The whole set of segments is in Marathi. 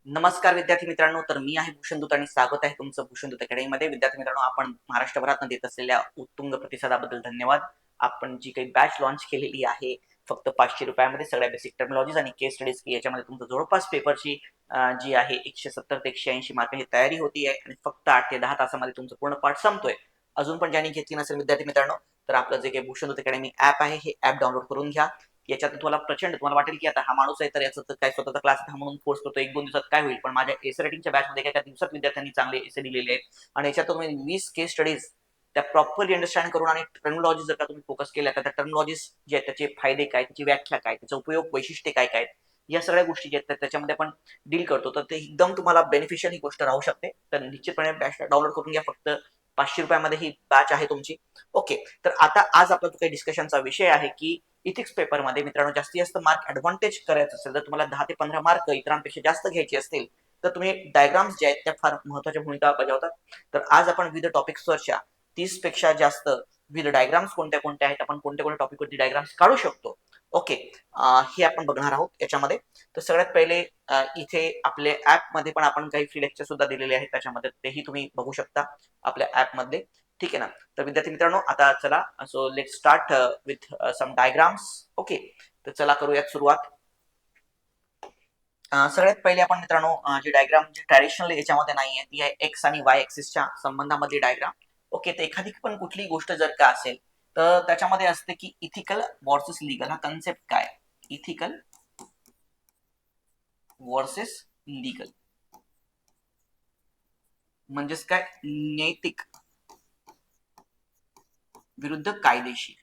नमस्कार विद्यार्थी मित्रांनो, तर मी आहे भूषण दूत आणि स्वागत आहे तुमचं भूषण दूत अकॅडमीमध्ये. विद्यार्थी मित्रांनो, आपण महाराष्ट्रभरात देत असलेल्या उत्तुंग प्रतिसादाबद्दल धन्यवाद. आपण जी काही बॅच लॉन्च केलेली आहे फक्त 500 रुपयामध्ये सगळ्या बेसिक टर्मिनॉलॉजीज आणि केस स्टडीज की याच्यामध्ये तुमचं जवळपास पेपरची जी आहे 170 ते 180 मार्कांची तयारी होती आहे आणि फक्त 8 ते 10 तासामध्ये तुमचं पूर्ण पाठ संपतोय. अजून पण ज्यांनी घेतली नसेल विद्यार्थी मित्रांनो, तर आपलं जे काही भूषण दूत अकॅडमी ऍप आहे हे ऍप डाउनलोड करून घ्या. याच्यात तुम्हाला वाटेल की आता हा माणूस आहे तर याचा तर काय स्वतःचा क्लास म्हणून कोर्स करतो, 1-2 दिवसात काय होईल, पण माझ्या एसे रेटिंगच्या बॅचमध्ये काय दिवसात विद्यार्थ्यांनी चांगले एसे दिलेले आहेत आणि याच्यात तुम्ही 20 केस स्टडीज त्या प्रॉपरली अंडरस्टँड करून आणि टर्मिनॉलॉजी जर का तुम्ही फोकस केल्या तर त्या टर्मिनॉलॉजीज जे आहेत त्याचे फायदे काय, त्याची व्याख्या काय, त्याचा उपयोग वैशिष्ट्ये काय काय या सगळ्या गोष्टी ज्या आहेत त्याच्यामध्ये आपण डील करतो, तर ते एकदम तुम्हाला बेनिफिशियल ही गोष्ट राहू शकते. तर निश्चितपणे बॅच डाउनलोड करून घ्या. फक्त 500 रुपयामध्ये ही बॅच आहे तुमची. ओके, तर आता आज आपला जो काही डिस्कशनचा विषय आहे की इथिक्स पेपरमध्ये मित्रांनो जास्तीत जास्त मार्क ऍडव्हान्टेज करायचं असेल, जर तुम्हाला 10 ते 15 मार्क इतरांपेक्षा जास्त घ्यायचे असतील तर तुम्ही डायग्राम्स जे आहेत त्या फार महत्वाच्या भूमिका बजावतात. तर आज आपण विविध टॉपिक्सवरच्या 30 पेक्षा जास्त विविध डायग्राम्स कोणत्या कोणत्या आहेत, आपण कोणत्या कोणत्या टॉपिकवरती डायग्राम्स काढू शकतो, ओके, हे आपण बघणार आहोत याच्यामध्ये. तर सगळ्यात पहिले इथे आपले ऍप मध्ये पण आपण काही फ्री लेक्चर सुद्धा दिलेले आहेत, त्याच्यामध्ये तेही तुम्ही बघू शकता आपल्या ऍप मध्ये. ठीक आहे ना. तर विद्यार्थी मित्रांनो, आता चला, so let start with some diagrams. Okay, तर चला करूयात सुरुवात. सगळ्यात पहिले आपण मित्रांनो जी डायग्राम जी ट्रॅडिशनल याच्यामध्ये नाहीये ती आहे एक्स आणि वाय ऍक्सिसच्या संबंधामधली डायग्राम. ओके, तर एखादी पण कुठली गोष्ट जर का असेल तर त्याच्यामध्ये असते की इथिकल वर्सेस लीगल. हा कन्सेप्ट काय? इथिकल वर्सेस लीगल म्हणजेच काय? नैतिक विरुद्ध कायदेशीर.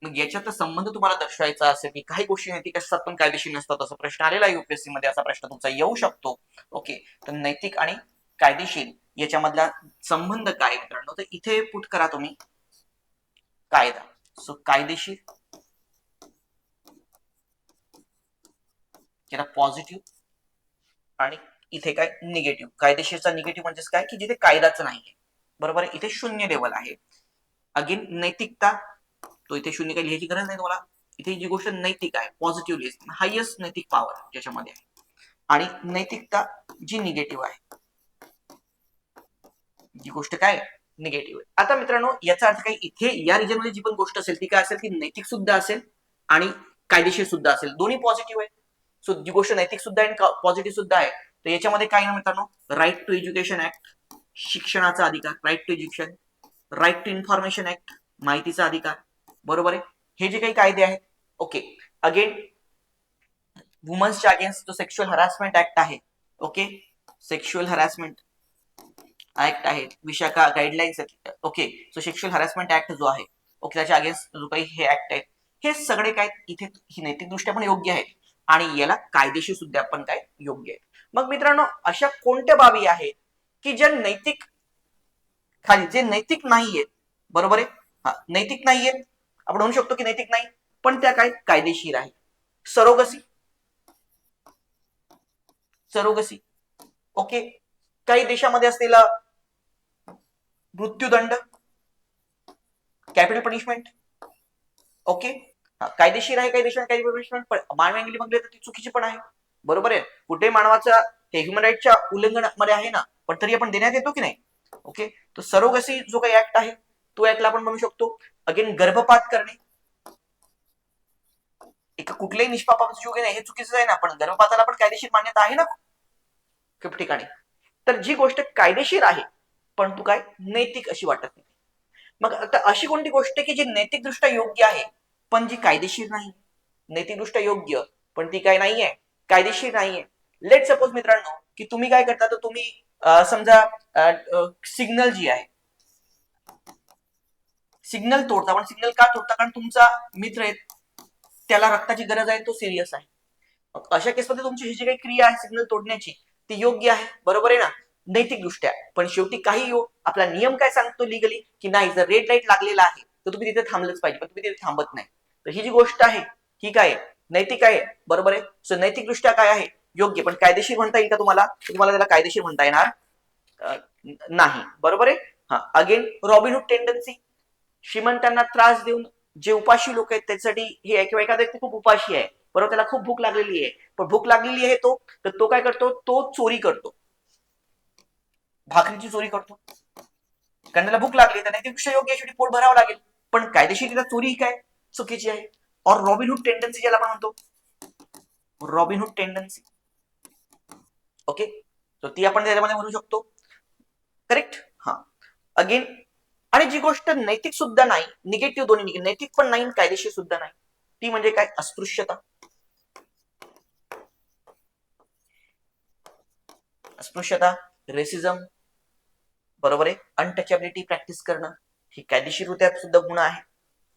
मग याच्यात संबंध तुम्हाला दर्शवायचा असेल की काही गोष्टी नैतिक असतात पण कायदेशीर नसतात, असा प्रश्न आलेला युपीएससी मध्ये, असा प्रश्न तुमचा येऊ शकतो. ओके, तर नैतिक आणि कायदेशीर याच्यामधला संबंध काय मित्रांनो? तर इथे पुट करा तुम्ही कायदा. सो कायदेशीर याला पॉझिटिव्ह आणि इथे काय? निगेटिव्ह. कायदेशीरचा निगेटिव्ह म्हणजेच काय की जिथे कायदाच नाहीये, बरोबर आहे, इथे शून्य लेवल आहे. अगेन नैतिकता, तो इथे शून्य काही लिहायची गरज नाही तुम्हाला. इथे जी गोष्ट नैतिक आहे, पॉझिटिव्हली हायएस्ट नैतिक पॉवर ज्याच्यामध्ये आहे, आणि नैतिकता जी निगेटिव्ह आहे, जी गोष्ट काय? निगेटिव्ह आहे. आता मित्रांनो याचा अर्थ काय? इथे या रिजन मध्ये जी पण गोष्ट असेल ती काय असेल की नैतिक सुद्धा असेल आणि कायदेशीर सुद्धा असेल, दोन्ही पॉझिटिव्ह आहे. सो जी गोष्ट नैतिक सुद्धा आहे आणि पॉझिटिव्ह सुद्धा आहे, तर याच्यामध्ये काय ना मित्रांनो, राईट टू एज्युकेशन ऍक्ट, शिक्षणाचा अधिकार, right to education, right to information act, माहितीचा अधिकार, बरोबर आहे, हे जे काही कायदे आहेत. ओके, अगेन वुमन्सच्या अगेन्स्ट जो सेक्शुअल हरासमेंट ऍक्ट आहे, ओके, सेक्शुअल हरासमेंट ऍक्ट आहे, विशाखा गाईडलाईन्स आहेत. Okay, so sexual harassment act जो आहे, ओके, त्याच्या अगेन्स्ट जो काही हे ऍक्ट आहेत, हे सगळे काय इथे ही नैतिकदृष्ट्या पण योग्य आहेत आणि याला कायदेशीर सुद्धा पण काय योग्य आहे. मग मित्रांनो अशा कोणत्या बाबी आहेत की ज्या नैतिक खाली जे नैतिक नाहीयेत, बरोबर आहे, हा नैतिक नाहीयेत, आपण म्हणू शकतो की नैतिक नाही पण त्या काय कायदेशीर आहे. सरोगसी, सरोगसी, ओके, काही देशामध्ये असलेला मृत्यूदंड, कॅपिटल पनिशमेंट, ओके, कायदेशीर आहे काही देशात, काही पनिशमेंट पण मानवी बघले तर ती चुकीची पण आहे, बरोबर आहे. कुठे मानवाचा हे ह्युमन राईटच्या उल्लंघनामध्ये आहे ना, पण तरी आपण देण्यात येतो की नाही. ओके, तो सरोगसी जो काही ऍक्ट आहे तो ऍक्टला आपण म्हणू शकतो. अगेन गर्भपात करणे, एका कुठल्याही निष्पापाचं जीव घेणे हे चुकीचं आहे ना, पण गर्भपाताला पण कायदेशीर मान्यता आहे ना खूप ठिकाणी. तर जी गोष्ट कायदेशीर आहे पण तू काय नैतिक अशी वाटत नाही, मग आता अशी कोणती गोष्ट की जी नैतिकदृष्ट्या योग्य आहे पण जी कायदेशीर नाही? नैतिकदृष्ट्या योग्य पण ती काय नाहीये, कायदेशीर नाहीये. लेट सपोज मित्रांनो की तुम्ही काय करता, तर तुम्ही समजा सिग्नल जी आहे, सिग्नल तोडता, पण सिग्नल का तोडता? कारण तुमचा मित्र आहे, त्याला रक्ताची गरज आहे, तो सिरियस आहे. अशा केसमध्ये तुमची ही जी काही क्रिया आहे सिग्नल तोडण्याची ती योग्य आहे, बरोबर आहे ना, नैतिक दृष्ट्या. पण शेवटी काही हो, आपला नियम काय सांगतो लीगली की नाही, जर रेड लाईट लागलेला आहे तर तुम्ही तिथे थांबलंच पाहिजे, पण तुम्ही तिथे थांबत नाही. तर ही जी गोष्ट आहे ही काय नैतिक आहे, बरोबर आहे. सो नैतिक दृष्ट्या काय आहे योग्य, पण कायदेशीर म्हणता येईल का तुम्हाला? तुम्हाला त्याला कायदेशीर म्हणता येणार नाही, बरोबर आहे. हा, अगेन रॉबिनहूड टेंडन्सी, श्रीमंतांना त्रास देऊन जे उपाशी लोक आहेत त्याच्यासाठी हे आहे, किंवा एखादा व्यक्ती खूप उपाशी आहे, बरोबर, त्याला खूप भूक लागलेली आहे, पण भूक लागलेली आहे तर तो काय करतो, तो चोरी करतो, भाकरीची चोरी करतो, कारण त्याला भूक लागली, तर नैतिकदृष्ट्या योग्य शेवटी पोट भरावं लागेल, पण कायदेशीरित्या चोरी ही काय चुकीची आहे. और रॉबिनहूड टेंडन्सी ज्याला आपण म्हणतो, रॉबिनहूड टेंडन्सी, ओके, तर ती आपण त्याच्यामध्ये म्हणू शकतो, करेक्ट. हा, अगेन, आणि जी गोष्ट नैतिक सुद्धा नाही, निगेटिव्ह दोन्ही, नैतिक पण नाही कायदेशीर सुद्धा नाही, ती म्हणजे काय, अस्पृश्यता. अस्पृश्यता, रेसिझम, बरोबर आहे, अनटचॅबिलिटी प्रॅक्टिस करणं, ही कायदेशीररित्या सुद्धा गुन्हा आहे.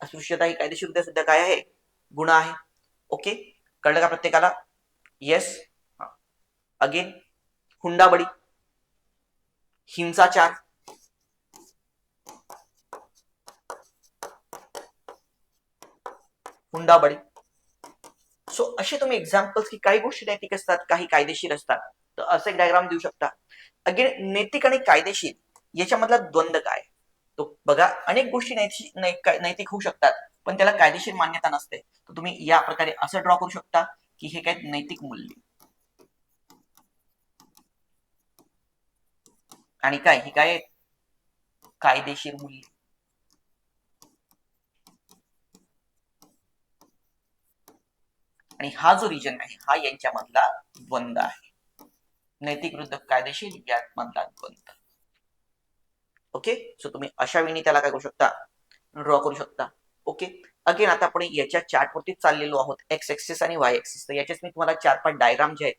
अस्पृश्यता ही कायदेशीररित्या सुद्धा काय आहे, गुन्हा आहे. ओके, कळलं का प्रत्येकाला? येस. अगेन, हुंडाबळी, हिंसाचार, हुंडाबळी. सो असे तुम्ही एक्झाम्पल्स की काही गोष्टी नैतिक असतात, काही कायदेशीर असतात, तर असं एक डायग्राम देऊ शकता. अगेन, नैतिक आणि कायदेशीर याच्यामधला द्वंद्व काय, तो बघा, अनेक गोष्टी नैतिक होऊ शकतात, पण त्याला कायदेशीर मान्यता नसते, तर तुम्ही या प्रकारे असं ड्रॉ करू शकता की हे काय नैतिक मूल्य, आणि काय हे काय कायदेशीर मूल्य. आणि हा जो रिजन आहे हा यांच्यामधला द्वंद्व आहे, नैतिक विरुद्ध कायदेशीर यामधला द्वंद्व. ओके, सो तुम्ही अशा वेळी त्याला काय करू शकता, ड्रॉ करू शकता. ओके, अगेन आता आपण याच्या चार्टवरती चाललेलो आहोत, एक्स एक्सिस आणि वाय एक्सिस, तर याच्याच मी तुम्हाला 4-5 डायग्राम जे आहेत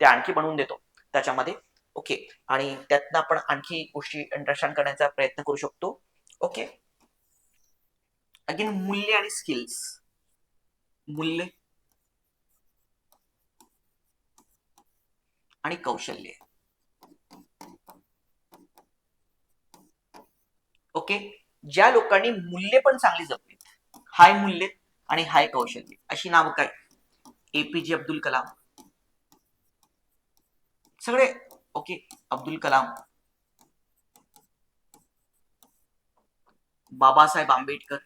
ते आणखी बनवून देतो त्याच्यामध्ये. ओके, आणि त्यातनं आपण आणखी गोष्टी अंडरस्टँड करण्याचा प्रयत्न करू शकतो. ओके, अगेन, मूल्य आणि स्किल्स, मूल्य आणि कौशल्य. ओके, ज्या लोकांनी मूल्य पण चांगली जपलीत, हाय मूल्य आणि हाय कौशल्य, अशी नावं काय, एपीजे अब्दुल कलाम, सगळे. ओके, अब्दुल कलाम, बाबासाहेब आंबेडकर,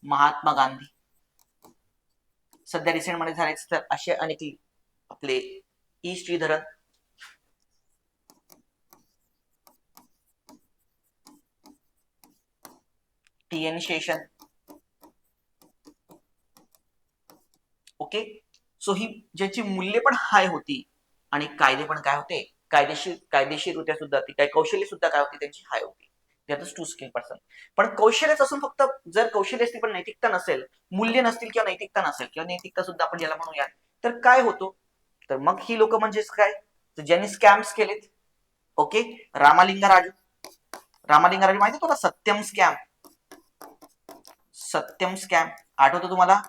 महात्मा गांधी, सध्या रिसेंट मध्ये झाले तर असे अनेक आपले E Sreedharan, T N Seshan. Okay, so ही ज्याची मूल्य पण हाय होती आणि कायदे पण काय होते, कायदेशीररित्या सुद्धा ती काय कौशल्य सुद्धा काय होती त्यांची हाय होती, त्यातच 2 स्किल पर्सन. पण कौशल्यच असून फक्त जर कौशल्य असतील पण नैतिकता नसेल, मूल्य नसतील किंवा नैतिकता नसेल, किंवा नैतिकता सुद्धा आपण ज्याला म्हणूया, तर काय होतो, तर मग ही लोक म्हणजेच काय, तर ज्यांनी स्कॅम्स केलेत. ओके, रामालिंगा राजू, रामालिंगा राजू माहिती तुला, सत्यम स्कॅम, सत्यम स्कॅम आठवतो तुम्हाला,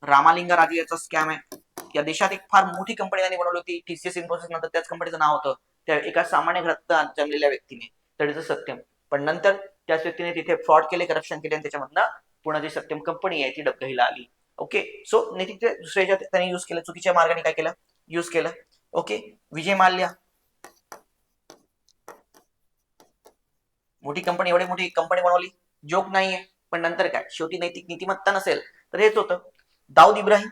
रामालिंगा राजू याचा स्कॅम आहे. या देशात एक फार मोठी कंपनी त्यांनी बनवली होती, टीसीएस इन्फोसिस नंतर त्याच कंपनीचं नाव होतं, त्या एका सामान्य घरात जन्मलेल्या व्यक्तीने, तरीचं सत्यम, पण नंतर त्याच व्यक्तीने तिथे फ्रॉड केले, करप्शन केले, आणि त्याच्यामधनं पुन्हा जी सत्यम कंपनी आहे ती डबघाईला आली. ओके, सो नैतिक दुसऱ्याच्या त्यांनी युज केलं, चुकीच्या मार्गाने काय केलं, युज केलं. ओके, विजय माल्या, मोठी कंपनी, एवढी मोठी कंपनी बनवली, जोक नाहीये, पण नंतर काय, शेवटी नैतिक नीतिमत्ता नसेल तर हेच होतं. दाऊद इब्राहिम,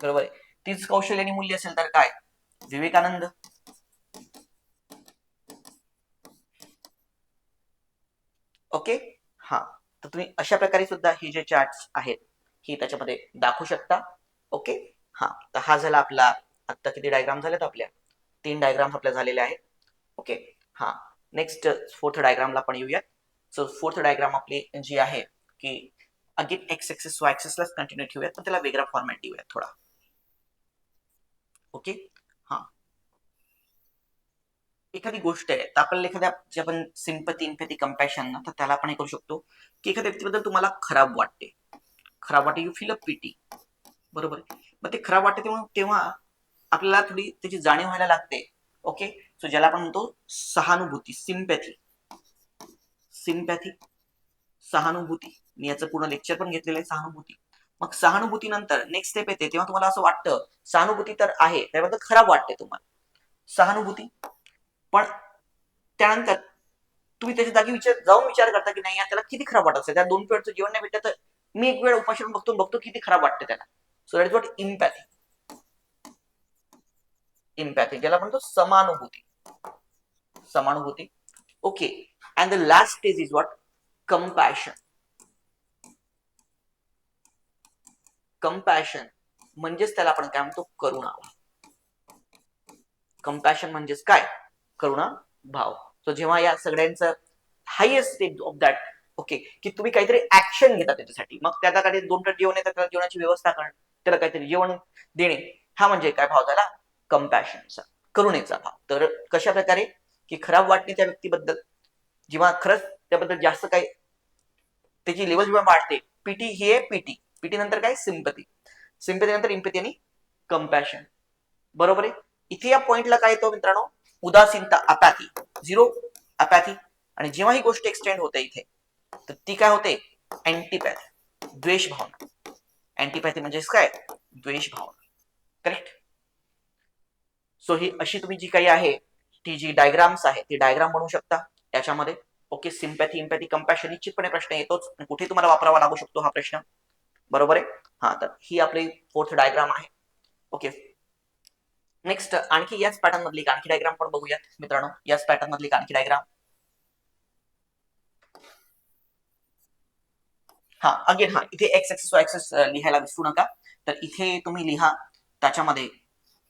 बरोबर आहे, तीच कौशल्य आणि मूल्य असेल तर काय, विवेकानंद. ओके, हा, तर तुम्ही अशा प्रकारे सुद्धा हे जे चार्ट आहेत हे त्याच्यामध्ये दाखवू शकता. ओके, हा, तर हा झाला आपला, आता किती डायग्राम झालेत आपल्या, 3 डायग्राम आपल्या झालेल्या आहेत. ओके, हा, नेक्स्ट 4th डायग्रामला आपण येऊयात. सो 4th डायग्राम आपली जी आहे की अगेन एक्स एक्सिस वाय एक्सिसलाच कंटिन्यू ठेवूयात, पण त्याला वेगळा फॉर्मॅट देऊयात थोडा. ओके, हा, एखादी गोष्ट आहे तर आपल्याला एखाद्या जे आपण सिंपती, इम्पॅथी, कंपॅशन, तर त्याला आपण हे करू शकतो की एखाद्या व्यक्तीबद्दल तुम्हाला खराब वाटते, यू फील अ पिटी, बरोबर, मग ते खराब वाटते तेव्हा आपल्याला थोडी त्याची जाणीव व्हायला लागते. ओके, सो ज्याला आपण म्हणतो सहानुभूती, सिम्पॅथी, सिम्पॅथी, सहानुभूती, मी याचं पूर्ण लेक्चर पण घेतलेलं आहे, सहानुभूती. मग सहानुभूतीनंतर नेक्स्ट स्टेप येते तेव्हा तुम्हाला असं वाटतं सहानुभूती तर आहे त्याबद्दल खराब वाटते तुम्हाला सहानुभूती, पण त्यानंतर तुम्ही त्याच्या जागी जाऊन विचार करता की नाही यार त्याला किती खराब वाटत असेल, त्या 2 वेळचं जेवण नाही भेटलं तर मी एक वेळ उपाशी बघतो किती खराब वाटते त्याला. So that is what empathy. Empathy ज्याला म्हणतो समानुभूती. समानुभूती. Okay. And the last stage is what compassion. Compassion म्हणजेच त्याला आपण काय म्हणतो करुणा. कंपॅशन म्हणजेच काय करुणा भाव. सो जेव्हा या सगळ्यांचं highest stage of that okay की तुम्ही काहीतरी ऍक्शन घेता त्याच्यासाठी, मग त्याला काही 2 टाइम जेवण येतात त्याला जेवणाची व्यवस्था करणं, त्याला काहीतरी जेवण देणे, हा म्हणजे काय भाव झाला कंपॅशनचा, करुणेचा भाव. तर कशा प्रकारे की खराब वाटणे त्या व्यक्तीबद्दल, जेव्हा खरंच त्याबद्दल जास्त काही त्याची लेवल जेव्हा वाढते, पीटी ही आहे पीटी, पीटी नंतर काय सिम्पथी, सिम्पथी नंतर इम्पॅथी आणि कंपॅशन. बरोबर आहे. इथे या पॉइंटला काय येतो मित्रांनो उदासीनता, अपॅथी, झिरो अपॅथी. आणि जेव्हा ही गोष्ट एक्सटेंड होते इथे तर ती काय होते अँटीपॅथी, द्वेष भावना. अँटीपॅथी म्हणजे काय द्वेष भावना. करेक्ट. सो ही अशी तुम्ही जी काही आहे ती जी डायग्राम्स आहे ती डायग्राम बनवू शकता याच्यामध्ये. ओके. सिम्पॅथी, इम्पॅथी, कंपॅशन निश्चितपणे प्रश्न येतोच, कुठे तुम्हाला वापरावा लागू शकतो हा प्रश्न. बरोबर आहे. हा तर ही आपली 4th डायग्राम आहे. ओके. नेक्स्ट आणखी याच पॅटर्न मधली आणखी डायग्राम पण बघूयात मित्रांनो. याच पॅटर्न मधली आणखी डायग्राम. हा अगेन हा इथे एक्स एक्सिस वाय एक्सिस लिहायला विसरू नका. तर इथे तुम्ही लिहा त्याच्यामध्ये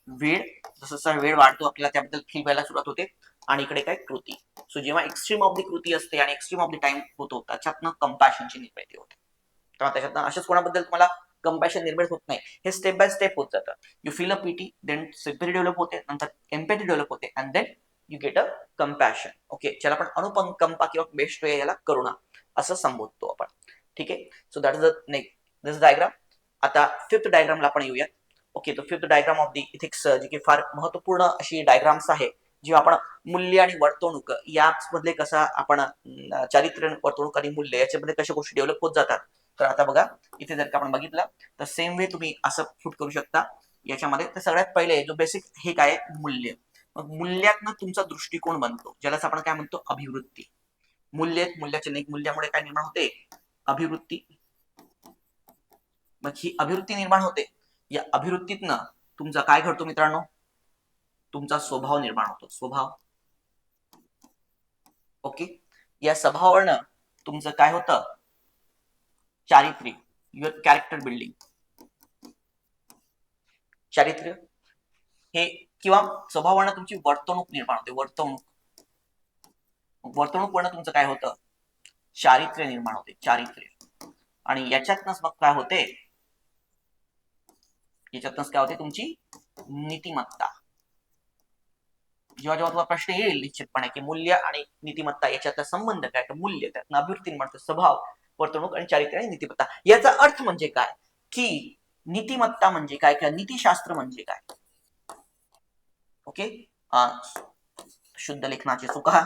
वेळ, जसं वेळ वाढतो आपल्याला त्याबद्दल फील व्हायला सुरुवात होते. आणि इकडे काय कृती. सो जेव्हा एक्स्ट्रीम ऑफ दी कृती असते आणि एक्स्ट्रीम ऑफ दी टाइम होतो त्याच्यातनं कंपॅशनची निर्मिती होते. तेव्हा त्याच्यातनं अशाच कोणाबद्दल तुम्हाला कंपॅशन निर्मित होत नाही, हे स्टेप बाय स्टेप होत जातं. You feel a pity, then sympathy develop होते, नंतर एम्पॅथी डेव्हलप होते, and then you get a compassion. Okay. ज्याला आपण अनुकंपा किंवा बेस्ट वे याला करुणा असं संबोधतो आपण. ठीक आहे. So that is the this diagram. आता 5th डायग्रामला आपण येऊयात. ओके. तो 5th diagram of the ethics जी की फार महत्वपूर्ण अशी डायग्राम्स आहे, जेव्हा आपण मूल्य आणि वर्तवणूक यामधले कसा आपण चारित्र्य, वर्तवणूक आणि मूल्य याच्यामध्ये कशा गोष्टी डेव्हलप होत जातात. तर आता बघा इथे जर का आपण बघितलं तर सेम वे तुम्ही असं फूट करू शकता याच्यामध्ये. तर सगळ्यात पहिले जो बेसिक हे काय मूल्य. मग मूल्यातनं तुमचा दृष्टिकोन बनतो, ज्यालाच आपण काय म्हणतो अभिवृत्ती. मूल्य, मूल्याचे नाही, मूल्यामुळे काय निर्माण होते अभिवृत्ती. मग ही अभिवृत्ती निर्माण होते, या अभिवृत्तीतनं तुमचा काय घडतो मित्रांनो तुमचा स्वभाव निर्माण होतो. स्वभाव. ओके. या स्वभावावरनं तुमचं काय होतं चारित्र्य, युअर कॅरेक्टर बिल्डिंग. चारित्र्य हे किंवा स्वभावावरनं तुमची वर्तणूक निर्माण होते. वर्तवणूक. वर्तणूक वरनं तुमचं काय होतं चारित्र्य निर्माण होते. चारित्र्य. आणि याच्यातनंच मग काय होते याच्यातनंच काय होते तुमची नीतिमत्ता. जेव्हा जेव्हा तुम्हाला प्रश्न येईल निश्चितपणे की मूल्य आणि नीतिमत्ता याच्यातला संबंध काय, तर मूल्य त्यातनं अभिवृत्ती म्हणतो, स्वभाव, वर्तणूक आणि चारित्र्य आणि नीतिमत्ता. याचा अर्थ म्हणजे काय की नीतिमत्ता म्हणजे काय किंवा नीतिशास्त्र म्हणजे काय. ओके. शुद्ध लेखनाची चुका.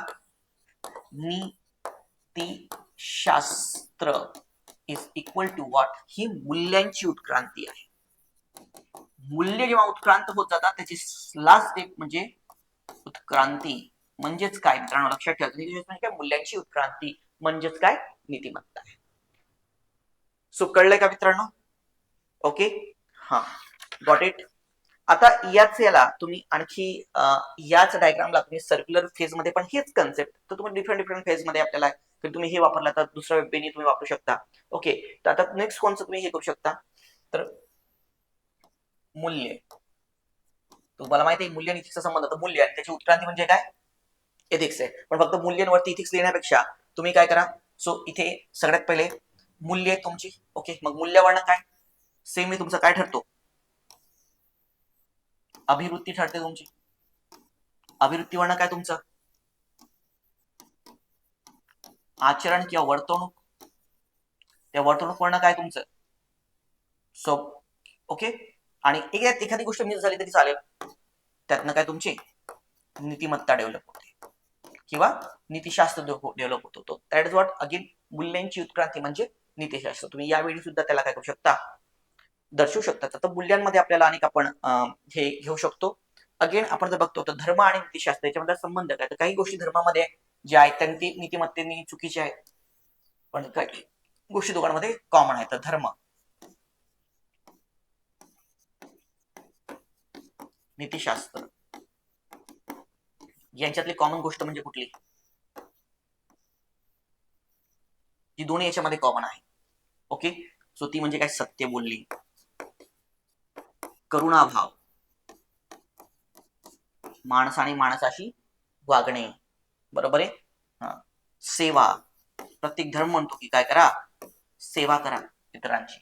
नीतिशास्त्र इज इक्वल टू व्हॉट, ही मूल्यांची उत्क्रांती आहे. मूल्य जेव्हा उत्क्रांत होत जातात त्याची लास्ट स्टेप म्हणजे उत्क्रांती. म्हणजेच काय मित्रांनो लक्षात ठेवा, काय मूल्यांची उत्क्रांती म्हणजेच काय नीतिमत्ता आहे. सो कळलंय का मित्रांनो. ओके. हा गॉट इट. आता याला तुम्ही आणखी याच डायग्रामला तुम्ही सर्क्युलर फेज मध्ये पण हेच कन्सेप्ट, तर तुम्ही डिफरंट फेज मध्ये आपल्याला तुम्ही हे वापरला तर दुसऱ्या वेबनी तुम्ही वापरू शकता. ओके. तर आता नेक्स्ट कोणचं तुम्ही हे करू शकता तर मूल्य. तुम्हाला माहिती आहे मूल्य आणि इथिक्सचा संबंध, तर मूल्य आणि त्याची उत्क्रांती म्हणजे काय एथिक्स आहे. पण फक्त मूल्यांवरती इथिक्स लिहिण्यापेक्षा तुम्ही काय करा. सो इथे सगळ्यात पहिले मूल्य आहे तुमची. ओके. मग मूल्यावरनं काय सेम मी तुमचं काय ठरतो अभिवृत्ती ठरते तुमची. अभिवृत्तीवरनं काय तुमचं आचरण किंवा वर्तवणूक. त्या वर्तवणूकवरनं काय तुमचं सो ओके. आणि एखादी गोष्ट मिस झाली तरी चालेल, त्यातनं काय तुमची नीतिमत्ता डेव्हलप होते किंवा नीतिशास्त्र डेव्हलप होतो. दॅट इज व्हॉट अगेन मूल्यांची उत्क्रांती म्हणजे नीतिशास्त्र. तुम्ही यावेळी सुद्धा त्याला काय करू शकता दर्शवू शकतात. आता मूल्यांमध्ये आपल्याला अनेक आपण हे घेऊ शकतो. अगेन आपण जर बघतो तर धर्म आणि नीतिशास्त्र याच्यामध्ये संबंध काय, तर काही गोष्टी धर्मामध्ये ज्या आहेत त्या नीतिमत्तेने चुकीच्या आहेत, पण काही गोष्टी दोघांमध्ये कॉमन आहेत. तर धर्म, नीतिशास्त्र यांच्यातली कॉमन गोष्ट म्हणजे कुठली, जी दोन्ही याच्यामध्ये कॉमन आहे. ओके, सो ती म्हणजे काय, सत्य बोलली, करुणाभाव, माणसाने माणसाशी वागणे, बरोबर आहे. सेवा, प्रत्येक धर्म म्हणतो की काय करा, सेवा करा इतरांची.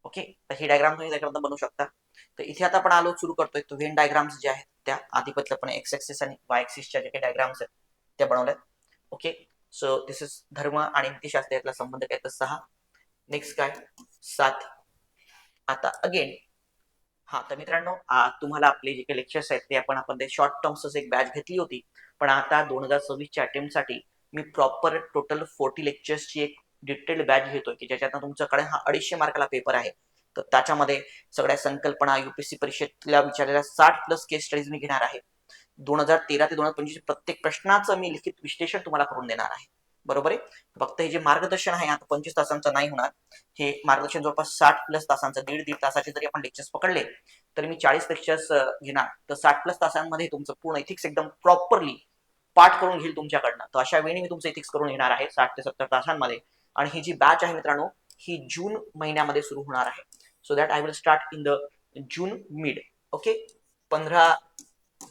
ओके, तर हे डायग्राम तुम्ही त्याच्याबद्दल बनवू शकता. तर इथे आता आपण आलो, सुरू करतोय. तो व्हेन डायग्राम्स जे आहेत त्या आधिपत्यपणे एक्स ऍक्सिस आणि वाय ऍक्सिसच्या जे काही डायग्राम्स आहेत त्या बनवल्यात. ओके, सो दिस इज धर्म आणि नीतिशास्त्र यातला संबंध काय, तर 6. नेक्स्ट काय, 7. आता अगेन तर मित्रांनो, तुम्हाला आपले जे काही लेक्चर्स आहेत ते आपण ते शॉर्ट टर्म्स एक बॅच घेतली होती, पण आता 2026च्या अटेम्प्टसाठी मी प्रॉपर टोटल 40 लेक्चर्सची एक डिटेल्ड बॅच घेतोय, की ज्याच्यातनं तुमच्याकडे हा 250 मार्काला पेपर आहे. तर त्याच्यामध्ये सगळ्या संकल्पना, युपीएससी परीक्षेतल्या विचारलेल्या 60+ केस स्टडीज मी घेणार आहे. 2013 ते 2025 प्रत्येक प्रश्नाचं मी लिखित विश्लेषण तुम्हाला करून देणार आहे, बरोबर आहे. फक्त हे जे मार्गदर्शन आहे आता 25 तासांचं नाही होणार, हे मार्गदर्शन जवळपास 60+ तासांचं, दीड तासाचे जरी आपण लेक्चर्स पकडले तर मी 40 लेक्चर्स घेणार. तर 60+ तासांमध्ये तुमचं पूर्ण इथिक्स एकदम प्रॉपरली पाठ करून घेईल तुमच्याकडनं. तर अशा वेळी मी तुमचं इथिक्स करून घेणार आहे 60 ते 70 तासांमध्ये. आणि ही जी बॅच आहे मित्रांनो, ही जून महिन्यामध्ये सुरू होणार आहे. So that I will start in the June mid. Okay, 15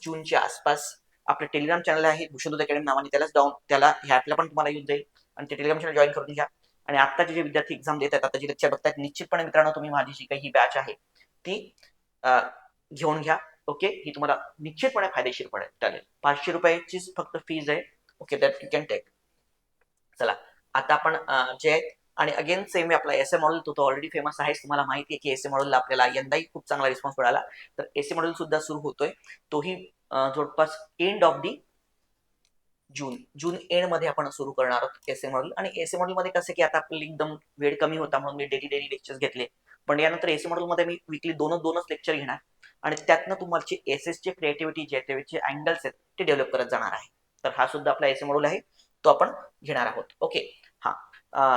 जूनच्या आसपास आपलं टेलिग्राम चॅनल आहे भूषणदूत अकॅडमी नावाने, त्यालाच जाऊन त्याला ह्या ॲपला पण तुम्हाला यूज जाईल आणि ते टेलिग्राम चॅनल जॉईन करून घ्या. आणि आत्ताचे जे विद्यार्थी एक्झाम देत आहेत, आता जे लेक्चर बघतायत, निश्चितपणे मित्रांनो तुम्ही माझी जी काही ही बॅच आहे ती घेऊन घ्या. ओके, ही तुम्हाला निश्चितपणे फायदेशीर पडेल. 500 रुपयाचीच फक्त फीज आहे. Okay, that you can take. चला, आता आपण जे आहेत, आणि अगेन सेम आपला एस ए मॉडेल तो ऑलरेडी फेमस आहे, तुम्हाला माहिती आहे की एस ए मॉडेलला आपल्याला यंदाही खूप चांगला रिस्पॉन्स मिळाला. तर एस ए मॉडेल सुद्धा सुरू होतोय, तोही जवळपास end of the June end मध्ये आपण सुरू करणार आहोत एस ए मॉडेल. आणि एस ए मॉडेल मध्ये कसं की आता आपल्याला एकदम वेळ कमी होता म्हणून मी डेली लेक्चर्स घेतले, पण यानंतर एस ए मॉडेल मध्ये मी वीकली दोनच लेक्चर घेणार आणि त्यातनं तुम्हाला एस एस चे क्रिएटिव्हिटी जे अँगल्स आहेत ते डेव्हलप करत जाणार आहे. तर हा सुद्धा आपला एस ए मॉडेल आहे, तो आपण घेणार आहोत. ओके,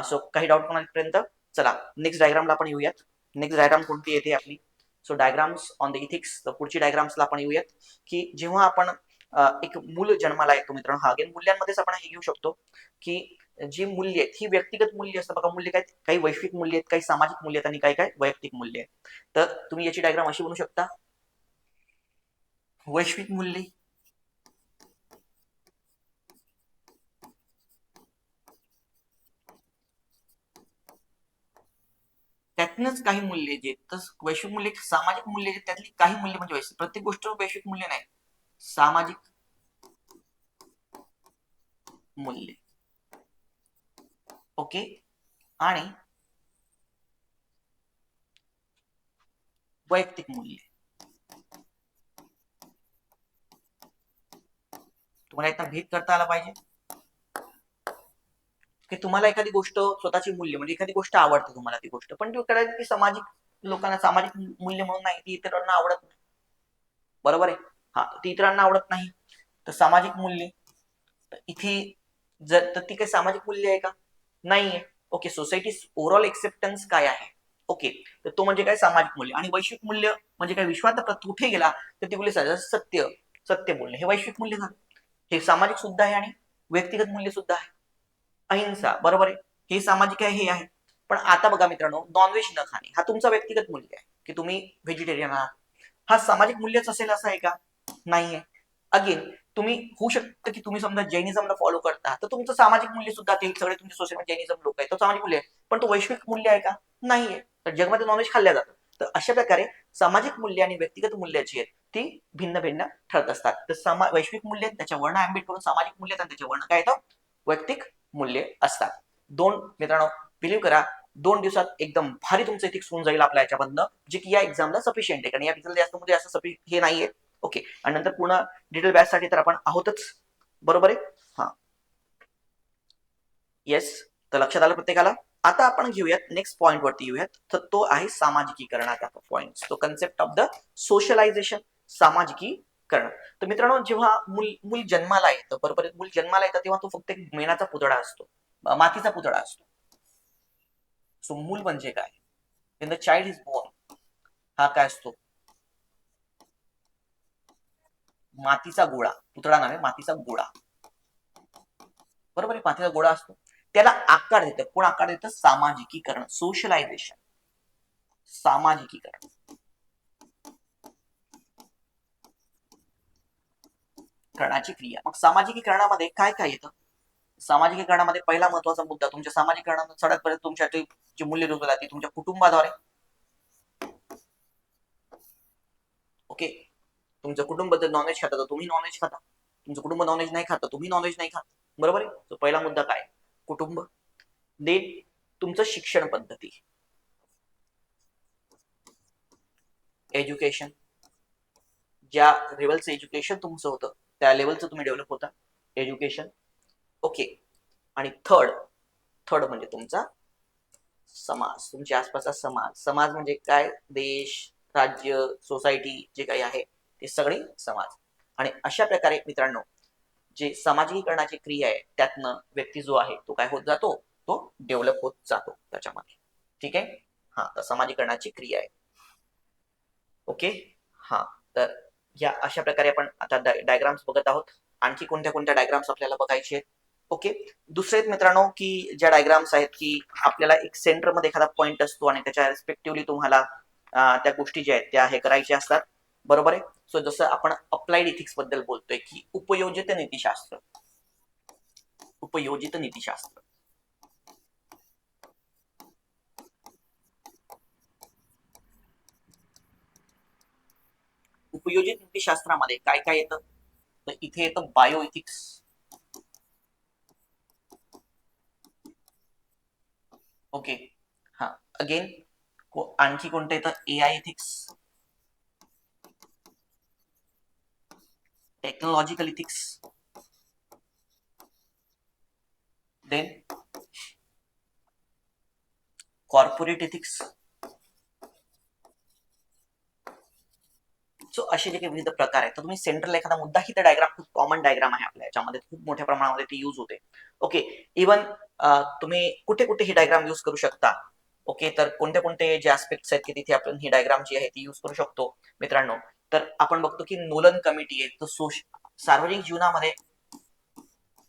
सो काही डाऊट कोणापर्यंत. चला, नेक्स्ट डायग्रामला आपण येऊयात. नेक्स्ट डायग्राम कोणती येते आपली, so diagrams on the ethics. तर पुढची डायग्राम्सला आपण येऊयात, की जेव्हा आपण एक मूल जन्माला येतो मित्रांनो, हा अगेन मूल्यांमध्येच आपण हे घेऊ शकतो, की जी मूल्य आहेत ही व्यक्तिगत मूल्य असतात बघा. मूल्य काय, काही वैश्विक मूल्य आहेत, काही सामाजिक मूल्य आहेत आणि काही वैयक्तिक मूल्य आहेत. तर तुम्ही याची डायग्राम अशी बनवू शकता, वैश्विक मूल्य, त्यातनंच काही मूल्य जे, तर वैश्विक मूल्य, सामाजिक मूल्य, त्यातली काही मूल्य म्हणजे वैश्विक, प्रत्येक गोष्ट वैश्विक मूल्य नाही, सामाजिक मूल्य. ओके, आणि वैयक्तिक मूल्य. तुम्हाला इथं भेद करता आला पाहिजे की तुम्हाला एखादी गोष्ट स्वतःची मूल्य म्हणजे एखादी गोष्ट आवडते तुम्हाला ती गोष्ट, पण ती कळायची की सामाजिक लोकांना सामाजिक मूल्य म्हणून नाही, ती इतरांना आवडत नाही, बरोबर आहे. ती इतरांना आवडत नाही, तर सामाजिक मूल्य. इथे जर तर ती काही सामाजिक मूल्य आहे का, नाहीये. ओके, सोसायटी ओव्हरऑल एक्सेप्टन्स काय आहे, ओके, तर तो म्हणजे काय, सामाजिक मूल्य. आणि वैश्विक मूल्य म्हणजे काय, विश्वात कुठे गेला तर ती बोलली सत्य बोलणे, हे वैश्विक मूल्य झालं. हे सामाजिक सुद्धा आहे आणि व्यक्तिगत मूल्य सुद्धा आहे. अहिंसा, बरोबर आहे, हे सामाजिक आहे, हे आहे. पण आता बघा मित्रांनो, नॉनव्हेज न खाणे हा तुमचा व्यक्तिगत मूल्य आहे, की तुम्ही व्हेजिटेरियन आहात. हा सामाजिक मूल्यच असेल असं आहे का, नाहीये. अगेन तुम्ही होऊ शकतं की तुम्ही समजा जैनिझमला फॉलो करता, तर तुमचं सामाजिक मूल्य सुद्धा, ते सगळे तुमच्या सोसायटीमध्ये जैनिझम लोक आहेत, तो सामाजिक मूल्य आहे, पण तो वैश्विक मूल्य आहे का, नाहीये. तर जगमध्ये नॉनव्हेज खाल्ल्या जातं. तर अशा प्रकारे सामाजिक मूल्य आणि व्यक्तिगत मूल्याची आहेत ती भिन्न भिन्न ठरत असतात. तर वैश्विक मूल्य त्याच्या वर्ण ॲम्बिट करून सामाजिक मूल्य आणि त्याचे वर्ण काय येतं, वैयक्तिक मूल्य असतात. मित्रांनो, बिलीव्ह करा, 2 दिवसात एकदम भारी तुमचं इथिक्स होऊन जाईल आपल्या याच्यामधनं, जे की या एक्झामला सफिशियंट आहे, कारण या एक्झामला जास्त मध्ये असं हे नाहीये. ओके, आणि नंतर पूर्ण डिटेल बॅच साठी तर आपण आहोतच, बरोबर आहे. येस, तर लक्षात आलं प्रत्येकाला. आता आपण घेऊयात नेक्स्ट पॉइंट वरती येऊयात, तर तो आहे सामाजिकीकरणाचा पॉइंट, तो कन्सेप्ट ऑफ द सोशलायझेशन, सामाजिकीकरण. तर मित्रांनो, जेव्हा मूल जन्माला येतं, बरोबर, मूल जन्माला येतं तेव्हा तो फक्त एक मेणाचा पुतळा असतो, मातीचा पुतळा असतो. सो मूल म्हणजे काय? when the child is born, हा काय असतो? मातीचा गोळा, पुतळा नव्हे, मातीचा गोळा, बरोबर आहे, मातीचा गोळा असतो. त्याला आकार देतं, कोण आकार देतं? सामाजिकीकरण, सोशलायझेशन, सामाजिकीकरण करण्याची क्रिया. मग सामाजिकीकरणामध्ये काय काय येतं? सामाजिकीकरणामध्ये पहिला महत्वाचा मुद्दा, तुमच्या सामाजिकीकरणामध्ये सगळ्यात पहिले तुमच्या जी मूल्य रुजवली जाते तुमच्या कुटुंबाद्वारे. ओके, तुमचं कुटुंब जर नॉनव्हेज खाता तर तुम्ही नॉनव्हेज खाता, तुमचं कुटुंब नॉनव्हेज नाही खात तुम्ही नॉनव्हेज नाही खात, बरोबर आहे. तो पहिला मुद्दा काय? कुटुंब. देन तुमचं शिक्षण पद्धती, एज्युकेशन, ज्या लेवलचं एज्युकेशन तुमचं होतं त्या लेवलचं तुम्ही डेव्हलप होता, एज्युकेशन. ओके, आणि थर्ड म्हणजे तुमचा समाज, तुमच्या आसपासचा समाज. समाज म्हणजे काय? देश, राज्य, सोसायटी, जे काही आहे ते सगळे समाज. आणि अशा प्रकारे मित्रांनो, जे सामाजिकीकरणाची क्रिया आहे त्यातनं व्यक्ती जो आहे तो काय होत जातो? तो डेव्हलप होत जातो त्याच्यामध्ये. ठीक आहे, हा, तर सामाजिकीकरणाची क्रिया आहे. ओके, हा, तर या अशा प्रकारे आपण आता डायग्राम्स बघत आहोत. आणखी कोणत्या कोणत्या डायग्राम्स आपल्याला बघायचे आहेत? ओके, दुसरे मित्रांनो, की ज्या डायग्राम्स आहेत की आपल्याला एक सेंटरमध्ये एखादा पॉइंट असतो आणि त्याच्या रेस्पेक्टिव्हली तुम्हाला त्या गोष्टी ज्या आहेत त्या हे करायच्या असतात, बरोबर आहे. सो जसं आपण अप्लाइड इथिक्स बद्दल बोलतोय की उपयोजित नीतिशास्त्र, उपयोजित नीतिशास्त्र. उपयोजित नीतिशास्त्रामध्ये काय काय येतं? तर इथे येतं बायो इथिक्स, ओके, हा, अगेन आणखी कोणतं येतं? AI ethics, technological ethics, then corporate ethics. So असे जे काही विविध प्रकार आहेत, तर तुम्ही सेंट्रल एखादा मुद्दा, ही तर डायग्राम खूप कॉमन डायग्राम आहे आपल्या याच्यामध्ये, खूप मोठ्या प्रमाणामध्ये ती यूज होते. ओके, इवन तुम्ही कुठे कुठे ही डायग्राम यूज करू शकता. ओके, तर कोणते कोणते जे ऍस्पेक्ट्स आहेत की तिथे आपण ही डायग्राम जी आहे ती यूज करू शकतो मित्रांनो? तर आपण बघतो की नोलन कमिटी आहे, तर सार्वजनिक जीवनामध्ये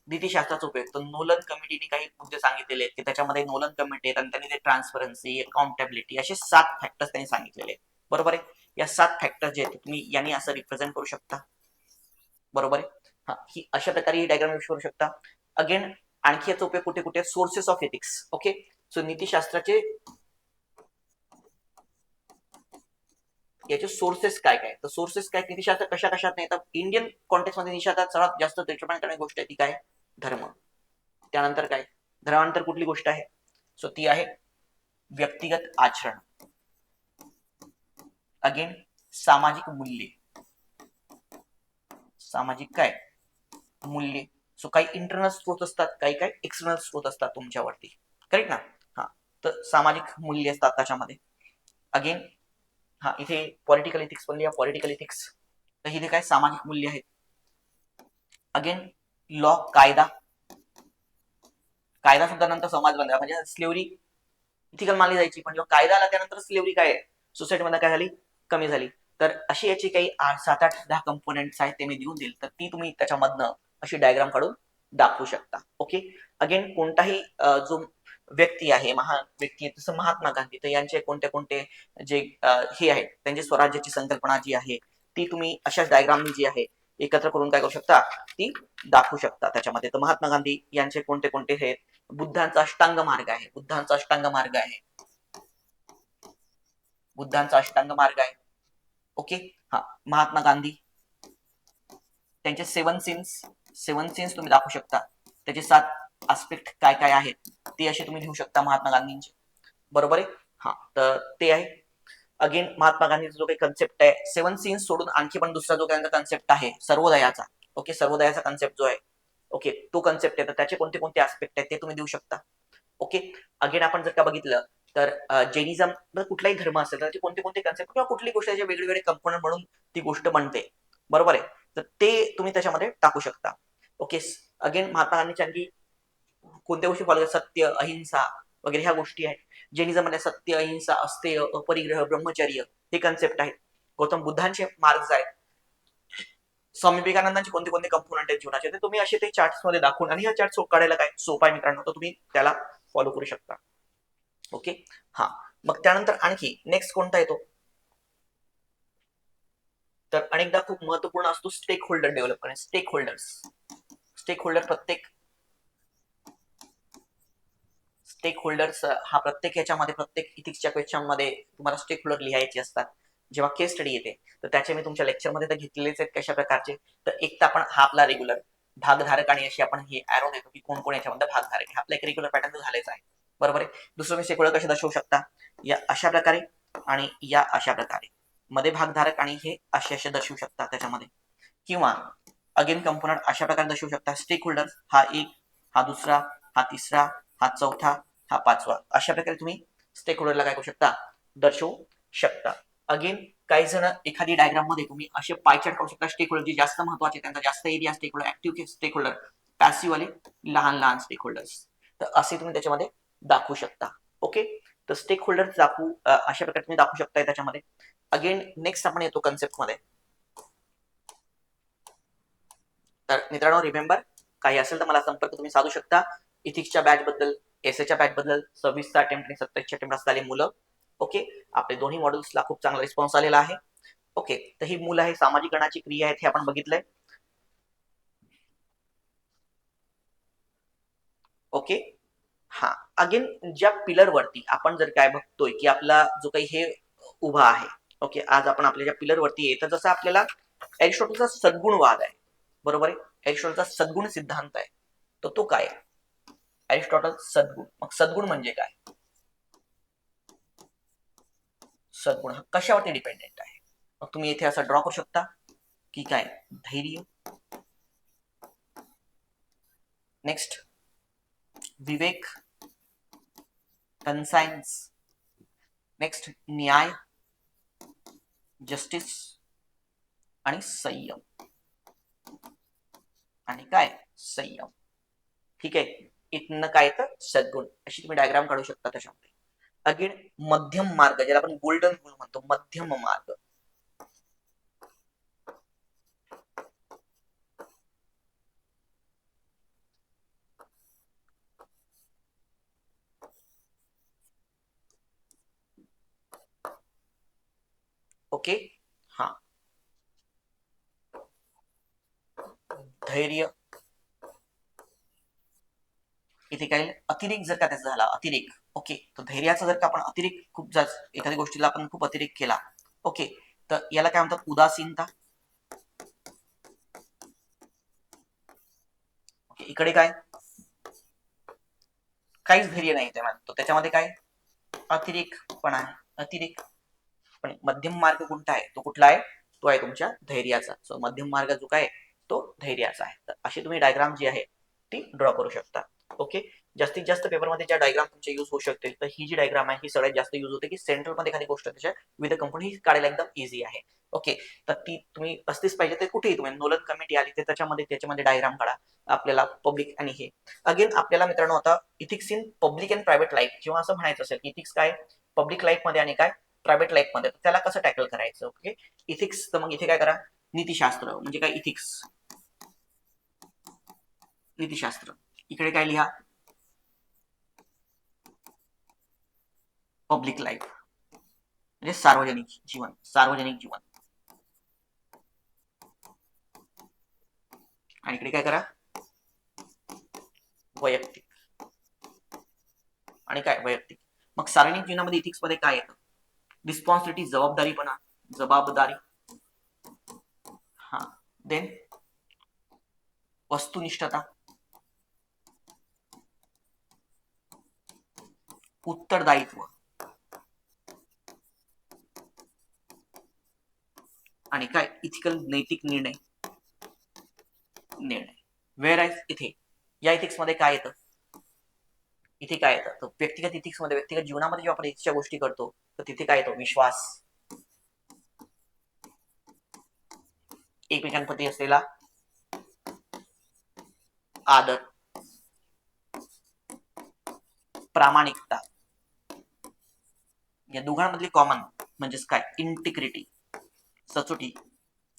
नीतिशास्त्राचा उपयोग, तर नोलन कमिटीने काही मुद्दे सांगितलेले आहेत की त्याच्यामध्ये नोलन कमिटी आहेत आणि त्यांनी ते ट्रान्सपरन्सी, अकाउंटेबिलिटी असे 7 फॅक्टर्स त्यांनी सांगितलेले आहेत, बरोबर आहे. या 7 फॅक्टर जे आहेत तुम्ही यांनी असं रिप्रेझेंट करू शकता, बरोबर आहे. हा, ही अशा प्रकारे ही डायग्राम यूज करू शकता. अगेन आणखी याचा उपयोग कुठे कुठे? Sources of ethics. Okay, so नीतिशास्त्राचे याचे सोर्सेस काय काय? तर सोर्सेस काय, नीतिशास्त्र कशा कशात नाही, तर इंडियन कॉन्टेक्स्ट मध्ये नीतिशास्त्रात सर्वात जास्त डिटरमाइन करणारी गोष्ट आहे ती काय? धर्म. त्यानंतर काय? धर्मानंतर कुठली गोष्ट आहे? सो ती आहे व्यक्तिगत आचरण. अगेन सामाजिक मूल्ये, सामाजिक काय? मूल्ये. सो काही इंटरनल स्रोत असतात, काही काही एक्सटर्नल स्रोत असतात तुमच्यावरती, करेक्ट ना? हा, तर सामाजिक मूल्य असतात त्याच्यामध्ये. अगेन हा, इथे पॉलिटिकल इथिक्स पण लिहा, पॉलिटिकल इथिक्स, तर इथे काय? सामाजिक मूल्य आहेत. अगेन लॉ, कायदा, कायदा सुद्धा नंतर समाज बनला, म्हणजे स्लेवरी इथिकल मानली जायची, पण जेव्हा कायदा आला त्यानंतर स्लेवरी काय सोसायटीमध्ये काय झाली? कमी झाली. तर अशी याची काही 7-8-10 कंपोनेंट्स आहेत ते मी देऊन देईल, तर ती तुम्ही त्याच्यामधनं अशी डायग्राम काढून दाखवू शकता. ओके, अगेन कोणताही जो व्यक्ती आहे, महान व्यक्ती आहे, जसं महात्मा गांधी, तर यांचे कोणते कोणते जे हे आहेत त्यांची स्वराज्याची संकल्पना जी आहे ती तुम्ही अशाच डायग्राम जी आहे एकत्र करून काय करू शकता? ती दाखवू शकता त्याच्यामध्ये. तर महात्मा गांधी यांचे कोणते कोणते हे? बुद्धांचा अष्टांग मार्ग आहे, बुद्धांचा अष्टांग मार्ग आहे, बुद्धांचा अष्टांग मार्ग आहे. ओके, हा, महात्मा गांधी त्यांचे 7 सिन्स तुम्ही दाखवू शकता, त्याचे 7 आस्पेक्ट काय काय आहेत ते असे तुम्ही लिहू शकता महात्मा गांधींचे, बरोबर आहे. हा, तर ते आहे. अगेन महात्मा गांधीचा जो काही कन्सेप्ट आहे, 7 सिन्स सोडून आणखी पण दुसरा जो काही कन्सेप्ट आहे सर्वोदयाचा. ओके, सर्वोदयाचा कन्सेप्ट जो आहे, ओके, तो कन्सेप्ट आहे, तर त्याचे कोणते कोणते आस्पेक्ट आहेत ते तुम्ही देऊ शकता. ओके. अगेन आपण जर का बघितलं तर जैनिझम कुठलाही धर्म असेल तर कोणते कोणते कन्सेप्ट किंवा कुठली गोष्ट वेगळे वेगळे कंपोनंट म्हणून ती गोष्ट बनते, बरोबर आहे. तर ते तुम्ही त्याच्यामध्ये टाकू शकता. ओके. अगेन महात्मा गांधीची आणखी कोणत्या गोष्टी फॉलो करतात, सत्य, अहिंसा वगैरे ह्या गोष्टी आहेत. जैनिझम मध्ये सत्य, अहिंसा, अस्तेय, अपरिग्रह, ब्रह्मचर्य हे कन्सेप्ट आहेत. गौतम बुद्धांचे मार्ग आहेत. स्वामी विवेकानंदांचे कोणते कोणते कंपोनंट आहेत जीवनाचे ते तुम्ही असे ते चार्ट्स मध्ये दाखवून, आणि हा चार्ट काढायला काय सोपा आहे मित्रांनो, तर तुम्ही त्याला फॉलो करू शकता. ओके. हा, मग त्यानंतर आणखी नेक्स्ट कोणता येतो, तर अनेकदा खूप महत्वपूर्ण असतो स्टेक होल्डर डेव्हलप करणे. Stakeholders, stakeholder stakeholders हा प्रत्येक याच्यामध्ये, प्रत्येक इथिक्सच्या क्वेश्चन मध्ये तुम्हाला स्टेक होल्डर लिहायचे असतात. जेव्हा केस स्टडी येते तर त्याचे मी तुमच्या लेक्चरमध्ये तर घेतलेलेच आहेत कशा प्रकारचे. तर एक तर आपण हा आपला रेग्युलर भागधारक, आणि अशी आपण हे ऍरो देतो की कोण कोण याच्यामध्ये भागधारक आहे. आपला एक रेग्युलर पॅटर्न झालेला आहे, बरोबर आहे. दुसरं मी स्टेक होल्डर कसे दर्शवू शकता, या अशा प्रकारे आणि या अशा प्रकारे, मध्ये भागधारक आणि हे असे असे दर्शवू शकता त्याच्यामध्ये. किंवा अगेन कंपोनंट अशा प्रकारे दर्शवू शकता. स्टेक होल्डर हा एक, हा दुसरा, हा तिसरा, हा चौथा, हा पाचवा, अशा प्रकारे तुम्ही स्टेक होल्डरला काय करू शकता, दर्शवू शकता. अगेन काही जण एखादी डायग्राम मध्ये तुम्ही असे पाय चार्ट करू शकता. स्टेक होल्डर जे जास्त महत्वाचे, त्यांचा जास्त area stakeholder, active stakeholder, passive वाले लहान लहान स्टेक होल्डर्स, तर असे तुम्ही त्याच्यामध्ये दाखवू शकता. ओके. तर स्टेक होल्डर दाखवू अशा प्रकारे तुम्ही दाखवू शकता त्याच्यामध्ये. अगेन नेक्स्ट आपण येतो कन्सेप्ट मध्ये. तर मित्रांनो रिमेंबर, काही असेल तर मला संपर्क तुम्ही साधू शकता. इथिक्सच्या बॅच बद्दल, एसएच्या बॅच बद्दल 26चा अटेम्प्ट आणि 27च्या अटेम्प्ट असलेले मुलं. ओके. आपले दोन्ही मॉड्यूल्सला खूप चांगला रिस्पॉन्स आलेला आहे. ओके. तर ही मुलं आहे, सामाजिक गणाची क्रिया आहेत हे आपण बघितलंय. ओके. हा, अगेन ज्या पिलर वरती आपण जर काय बघतोय की आपला जो काही हे उभा आहे, ओके, आज आपण आपल्या ज्या पिलर वरती येतं, जसं आपल्याला एरिस्टॉटलचा सद्गुणवाद आहे, बरोबर आहे. एरिस्टॉटलचा सद्गुण सिद्धांत आहे, तर तो काय आहे, एरिस्टॉटल सद्गुण. मग सद्गुण म्हणजे काय, सद्गुण हा कशावरती डिपेंडेंट आहे. मग तुम्ही इथे असं ड्रॉ करू शकता की काय, धैर्य, नेक्स्ट विवेक, कन्सायन्स, नेक्स्ट न्याय, जस्टिस आणि संयम, आणि काय, संयम. ठीक आहे. इथनं काय तर सद्गुण, अशी तुम्ही डायग्राम काढू शकता त्याच्यामध्ये. अगेन मध्यम मार्ग, ज्याला आपण गोल्डन रूल म्हणतो, मध्यम मार्ग. ओके. हा, धैर्य, इथे काय अतिरेक जर का त्याचा झाला, अतिरेक, ओके, तर धैर्याचा जर का आपण अतिरेक खूप जास्त एखाद्या गोष्टीला आपण खूप अतिरेक केला, ओके, तर याला काय म्हणतात, उदासीनता. ओके. इकडे काय, काहीच धैर्य नाही त्याच्यामध्ये काय, अतिरेक पण आहे, अतिरेक. पण मध्यम मार्ग कोणता आहे, तो कुठला आहे, तो आहे तुमच्या धैर्याचा. सो मध्यम मार्ग जो काय तो धैर्याचा आहे. तर अशी तुम्ही डायग्राम जी आहे ती ड्रॉ करू शकता. ओके. जास्तीत जास्त पेपरमध्ये ज्या डायग्राम तुमचे युज होऊ शकते, तर ही जी डायग्राम आहे ही सगळ्यात जास्त युज होते की सेंट्रल मध्ये एखादी गोष्ट त्याच्या विविध कंपनी ही काढायला एकदम इझी आहे. ओके. तर ती तुम्ही 35 पाहिजे ते कुठेही तुम्ही नोलन कमिटी आली तर त्याच्यामध्ये डायग्राम काढा आपल्याला पब्लिक आणि हे. अगेन आपल्याला मित्रांनो आता ethics in public and private life जेव्हा असं म्हणायचं असेल की इथिक्स काय पब्लिक लाईफ मध्ये आणि काय प्रायव्हेट लाईफ मध्ये, त्याला कसं टॅकल करायचं. ओके. इथिक्स, तर मग इथे काय करा, नीतिशास्त्र म्हणजे काय, इथिक्स, नीतिशास्त्र. इकडे काय लिहा, पब्लिक लाईफ म्हणजे सार्वजनिक जीवन, सार्वजनिक जीवन. आणि इकडे काय करा, वैयक्तिक, आणि काय वैयक्तिक. मग सार्वजनिक जीवनामध्ये इथिक्स मध्ये काय येतं, रिस्पॉन्सिबिलिटी, जबाबदारीपणा, जबाबदारी. हा, देन वस्तुनिष्ठता, उत्तरदायित्व, आणि काय इथिकल, नैतिक निर्णय. वेअर इथे या इथिक्स मध्ये काय येतं, इथे काय येतं, तर व्यक्तिगत इथिक्स मध्ये, व्यक्तिगत जीवनामध्ये जेव्हा आपण इथिक्सच्या गोष्टी करतो तर तिथे काय येतो, विश्वास, एकमेकांप्रती असलेला आदर, प्रामाणिकता, या दोघांमधली कॉमन म्हणजेच काय, इंटिग्रिटी, सचोटी.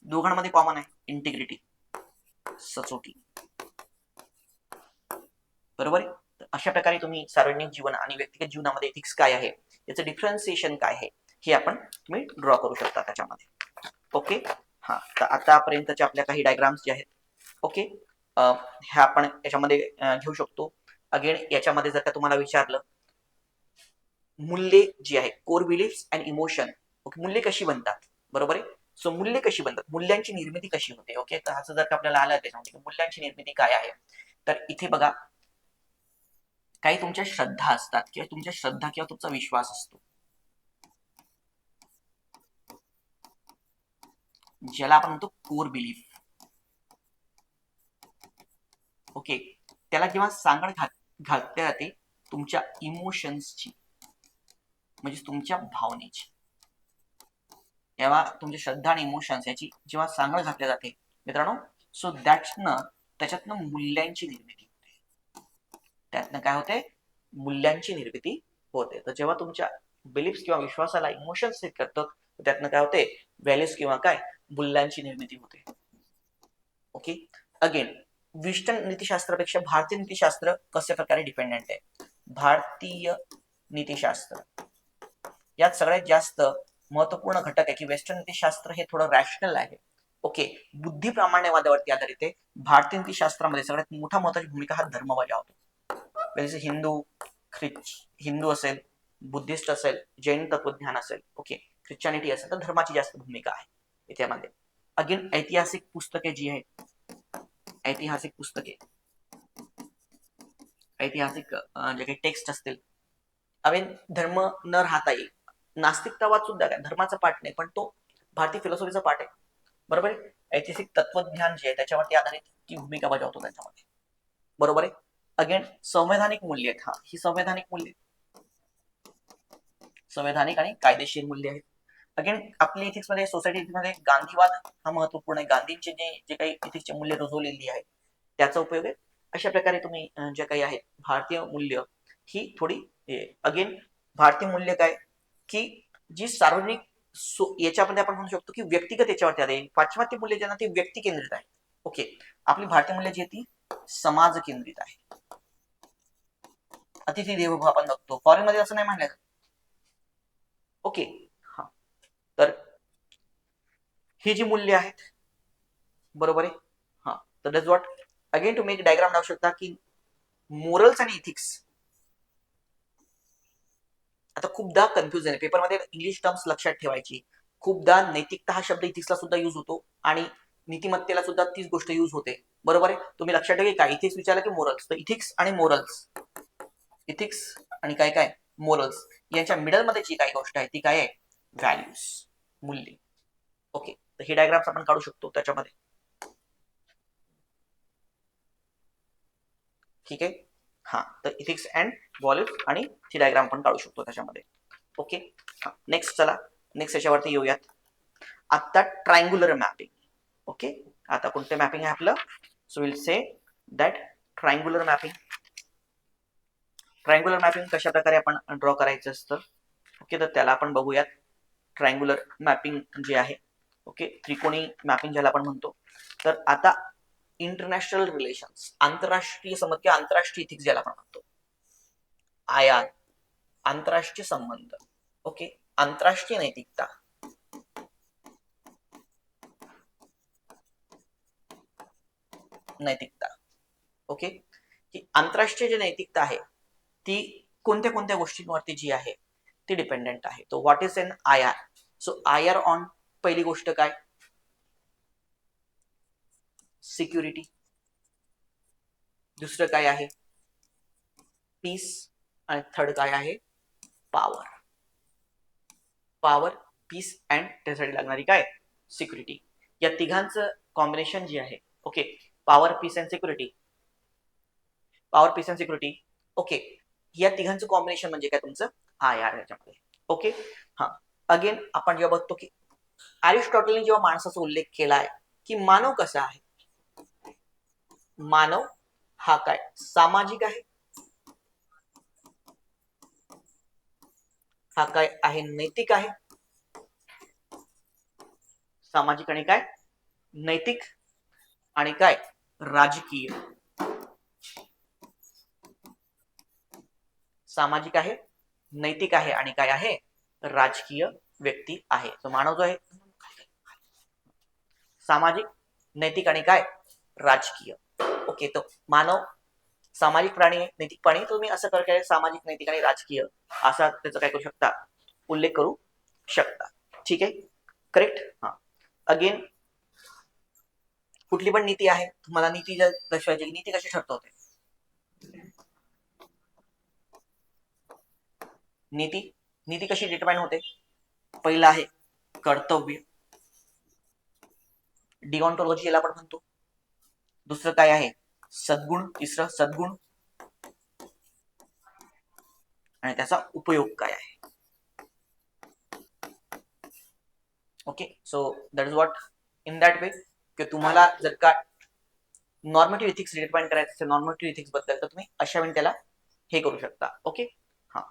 दोघांमध्ये कॉमन आहे इंटिग्रिटी, सचोटी, बरोबर आहे. तर अशा प्रकारे तुम्ही सार्वजनिक जीवन आणि व्यक्तिगत जीवनामध्ये एथिक्स काय आहे, याचं डिफरन्सिएशन काय आहे, हे आपण तुम्ही ड्रॉ करू शकता त्याच्यामध्ये. ओके, हा, तर आतापर्यंतच्या आपल्या काही डायग्राम्स जे आहेत, ओके, ह्या आपण याच्यामध्ये घेऊ शकतो. अगेन याच्यामध्ये जर का तुम्हाला विचारलं, मूल्ये जी आहे, core beliefs and emotion, okay, मूल्ये कशी बनतात, बरोबर आहे. सो मूल्ये कशी बनतात, मूल्यांची निर्मिती कशी होते, ओके. तर असं जर का आपल्याला आलं त्याच्यामध्ये मूल्यांची निर्मिती काय आहे, तर इथे बघा, काही तुमच्या श्रद्धा असतात किंवा तुमच्या श्रद्धा किंवा तुमचा विश्वास असतो, ज्याला आपण म्हणतो कोर बिलीफ, ओके. त्याला जेव्हा सांगड घालता जाते तुमच्या इमोशन्सची, म्हणजे तुमच्या भावनेची, तेव्हा तुमची श्रद्धा आणि इमोशन्स याची जेव्हा सांगड घातल्या जाते मित्रांनो, सो त्याच्यातनं मूल्यांची निर्मिती होते. त्यातनं काय होते, मूल्यांची निर्मिती होते. तर जेव्हा तुमच्या बिलीफ्स किंवा विश्वासाला इमोशन्स सेट करतात, त्यातनं काय होते, व्हॅल्यूज किंवा काय, मूल्यांची निर्मिती होते. ओके, अगेन वेस्टर्न नीतिशास्त्रापेक्षा भारतीय नीतिशास्त्र कशा प्रकारे डिपेंडेंट आहे. भारतीय नीतिशास्त्र यात सगळ्यात जास्त महत्वपूर्ण घटक आहे की वेस्टर्न नीतिशास्त्र हे थोडं रॅशनल आहे, ओके, बुद्धी प्रामाण्यवादावरती आधारित आहे. भारतीय नीतिशास्त्रामध्ये सगळ्यात मोठा महत्वाची भूमिका हा धर्म बजावतो. जसे हिंदू असेल, बुद्धिस्ट असेल, जैन तत्वज्ञान असेल, ओके, ख्रिश्चॅनिटी असेल, तर धर्माची जास्त भूमिका आहे याच्यामध्ये. अगेन ऐतिहासिक पुस्तके जी आहेत, ऐतिहासिक पुस्तके, ऐतिहासिक जे काही टेक्स्ट असतील, अवेन धर्म न राहता येईल. नास्तिकतावाद सुद्धा काय धर्माचा पाठ नाही, पण तो भारतीय फिलॉसॉफीचा पाठ आहे, बरोबर आहे. ऐतिहासिक तत्वज्ञान जे आहे त्याच्यावरती आधारित ती भूमिका बजावतो त्याच्यामध्ये, बरोबर आहे. अगेन संवैधानिक मूल्य आहेत, हा, ही संवैधानिक मूल्य, संवैधानिक आणि कायदेशीर मूल्य आहेत. अगेन आपल्या इथिक्स मध्ये, सोसायटी इथिक्स मध्ये गांधीवाद हा महत्वपूर्ण आहे. गांधींचे जे काही इथिक्सचे मूल्य रुजवलेली आहे त्याचा उपयोग आहे. अशा प्रकारे तुम्ही जे काही आहेत भारतीय मूल्य ही थोडी, अगेन भारतीय मूल्य काय की जी सार्वजनिक, याच्यामध्ये आपण म्हणू शकतो की व्यक्तिगत याच्यावरती आले. पाश्चिमात्य मूल्य जे ना ते व्यक्ती केंद्रित आहे, ओके. आपली भारतीय मूल्य जी आहे ती समाज केंद्रित आहे. अतिथी देवो भव आपण बघतो, फॉरेन मध्ये असं नाही म्हणलं, ओके. हा, तर ही जी मूल्य आहेत, बरोबर आहे. हा, तर दॅट्स व्हॉट, अगेन तुम्ही एक डायग्राम लावू शकता की मोरल्स आणि इथिक्स, आता खूपदा कन्फ्युजन आहे पेपरमध्ये, इंग्लिश टर्म्स लक्षात ठेवायची. खूपदा नैतिकता हा शब्द इथिक्सला सुद्धा यूज होतो आणि नीतिमत्तेला सुद्धा तीच गोष्ट यूज होते, बरोबर आहे. तुम्ही लक्षात ठेवा काय, इथिक्स विचारलं की मोरल्स, तर इथिक्स आणि मोरल्स, इथिक्स आणि काय काय मोरल्स यांच्या मिडल मध्ये जी काही गोष्ट आहे ती काय आहे, व्हॅल्यूज, मूल्य, ओके. तर हे डायग्राम्स आपण काढू शकतो त्याच्यामध्ये, ठीक आहे. हा, तर इथिक्स अँड व्हॅल्यूज आणि ती डायग्राम आपण काढू शकतो त्याच्यामध्ये, ओके. नेक्स्ट, चला नेक्स्ट याच्यावरती येऊयात. आता ट्रायंग्युलर मॅपिंग, ओके. आता कोणते मॅपिंग आहे आपलं, so will say that triangular mapping. Triangular mapping कशा प्रकारे आपण ड्रॉ करायचं असतं, ओके, तर त्याला आपण बघूयात. ट्रायंग्युलर मॅपिंग जे आहे, ओके, त्रिकोणी मॅपिंग ज्याला आपण म्हणतो. तर आता इंटरनॅशनल रिलेशन्स, आंतरराष्ट्रीय संबंध किंवा आंतरराष्ट्रीय इथिक्स ज्याला आपण म्हणतो, आयात, आंतरराष्ट्रीय संबंध, ओके, आंतरराष्ट्रीय नैतिकता, नैतिकता, ओके. की आंतरराष्ट्रीय जी नैतिकता आहे ती कोणत्या कोणत्या गोष्टींवरती जी आहे ती डिपेंडेंट आहे. तो what is N I R, so I R on, पहिली गोष्ट काय, सिक्युरिटी, दुसरं काय आहे पीस, आणि थर्ड काय आहे पॉवर. पॉवर, पीस अँड त्यासाठी लागणारी काय सिक्युरिटी, या तिघांचं कॉम्बिनेशन जे आहे, okay, power, peace and security, power, peace and security, okay. या तिघांचं कॉम्बिनेशन म्हणजे काय तुमचं IR याच्यामध्ये. ओके. हा, अगेन आपण जेव्हा बघतो की अरिस्टॉटलने जेव्हा माणसाचा उल्लेख केलाय की मानव कसा आहे, मानव हा काय सामाजिक आहे, हा काय आहे नैतिक आहे, सामाजिक आणि काय नैतिक आणि काय राजकीय. सामाजिक आहे, नैतिक आहे आणि काय आहे राजकीय व्यक्ती आहे. तो मानव जो आहे सामाजिक, नैतिक आणि काय राजकीय. ओके, तो मानव सामाजिक प्राणी आहे, नैतिक प्राणी. तुम्ही असं काय सामाजिक, नैतिक आणि राजकीय असा त्याचा काय करू शकता उल्लेख करू शकता. ठीक आहे, करेक्ट. हा, अगेन कुठली पण नीती आहे, तुम्हाला नीती दर्शवायची. नीती कशी ठरवते नीती? नीती कशी डिटरमाइन होते? पहिलं आहे कर्तव्य, डिऑन्टॉलॉजी याला आपण म्हणतो. दुसरं काय आहे सद्गुण, तिसरं सद्गुण आणि त्याचा उपयोग काय आहे. Okay, so that is what in that way की तुम्हाला जर का नॉर्मेटिव्ह इथिक्स डिटरमाइन करायचं असेल, नॉर्मेटिव्ह इथिक्स बद्दल, तर तुम्ही अशा वेळी त्याला हे करू शकता. ओके. हा,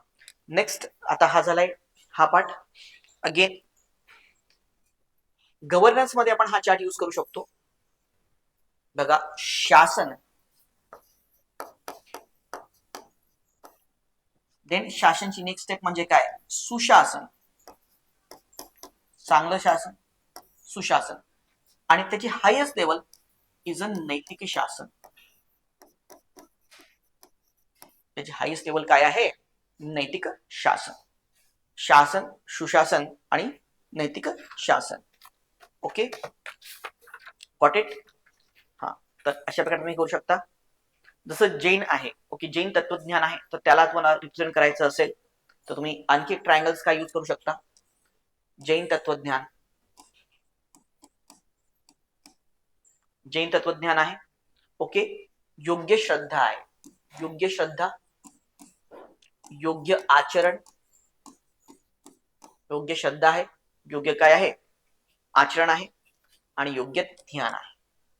नेक्स्ट आता हा झालाय हा पार्ट. अगेन गव्हर्नन्स मध्ये आपण हा चार्ट यूज करू शकतो. बघा, शासन, देन शासनची नेक्स्ट स्टेप म्हणजे काय सुशासन, चांगलं शासन, सुशासन आणि त्याची हायेस्ट लेवल इज अ नैतिक शासन. त्याची हायेस्ट लेवल काय आहे नैतिक शासन. शासन, सुशासन आणि नैतिक शासन. Okay, got it. हा, तर अशा प्रकारे तुम्ही करू शकता. जसं जैन आहे, ओके, जैन तत्वज्ञान आहे, तर त्याला तुम्हाला रिप्रेझेंट करायचं असेल तर तुम्ही आणखी ट्रायंगल्स काय यूज करू शकता. जैन तत्वज्ञान, जैन तत्वज्ञान आहे. ओके, योग्य श्रद्धा आहे, योग्य श्रद्धा, योग्य आचरण, योग्य श्रद्धा आहे, योग्य काय आहे आचरण आहे आणि योग्य ज्ञान आहे.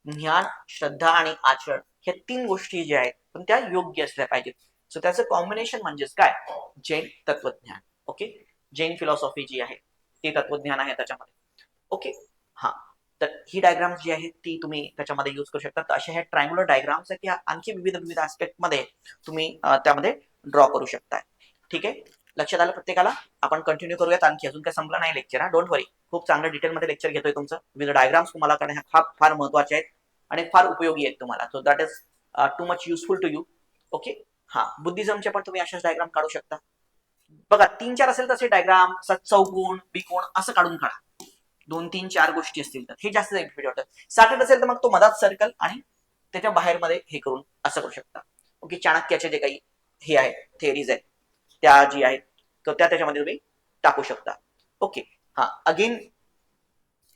ज्ञान, श्रद्धा आणि आचरण ह्या तीन गोष्टी ज्या आहेत पण त्या योग्य असल्या पाहिजेत. सो त्याचं कॉम्बिनेशन म्हणजेच काय जैन तत्वज्ञान. ओके, जैन फिलॉसॉफी जी आहे ते तत्वज्ञान आहे त्याच्यामध्ये. ओके, हा, तर ही डायग्राम जी आहे ती तुम्ही त्याच्यामध्ये यूज करू शकता. तर अशा ह्या ट्रायंग्युलर डायग्राम्स आहेत की आणखी विविध ऍस्पेक्ट मध्ये तुम्ही त्यामध्ये ड्रॉ करू शकताय. ठीक आहे, लक्षात आलं प्रत्येकाला. आपण कंटिन्यू करूयात, आणखी अजून काय संपलं नाही लेक्चर. हा, डोंट वरी, खूप चांगलं डिटेलमध्ये लेक्चर घेतोय तुमचं. विविध डायग्राम्स तुम्हाला करणे फार महत्वाचे आहेत आणि फार उपयोगी आहेत तुम्हाला. So that is too much useful to you. Okay, हा, बुद्धिझमचे पण तुम्ही अशाच डायग्राम काढू शकता. बघा, 3-4 असेल तसे डायग्राम, चौकोन, बिकोण असं काढून काढा. 2-3-4 गोष्टी असतील तर हे जास्त बेनिफिट वाटतं. 60 असेल तर मग तो मधात सर्कल आणि त्याच्या बाहेर मध्ये हे करून असं करू शकता. ओके, चाणक्याचे जे काही हे आहेत थेअरीज आहेत त्या जी आहेत तर त्या त्याच्यामध्ये तुम्ही टाकू शकता. ओके, हा, again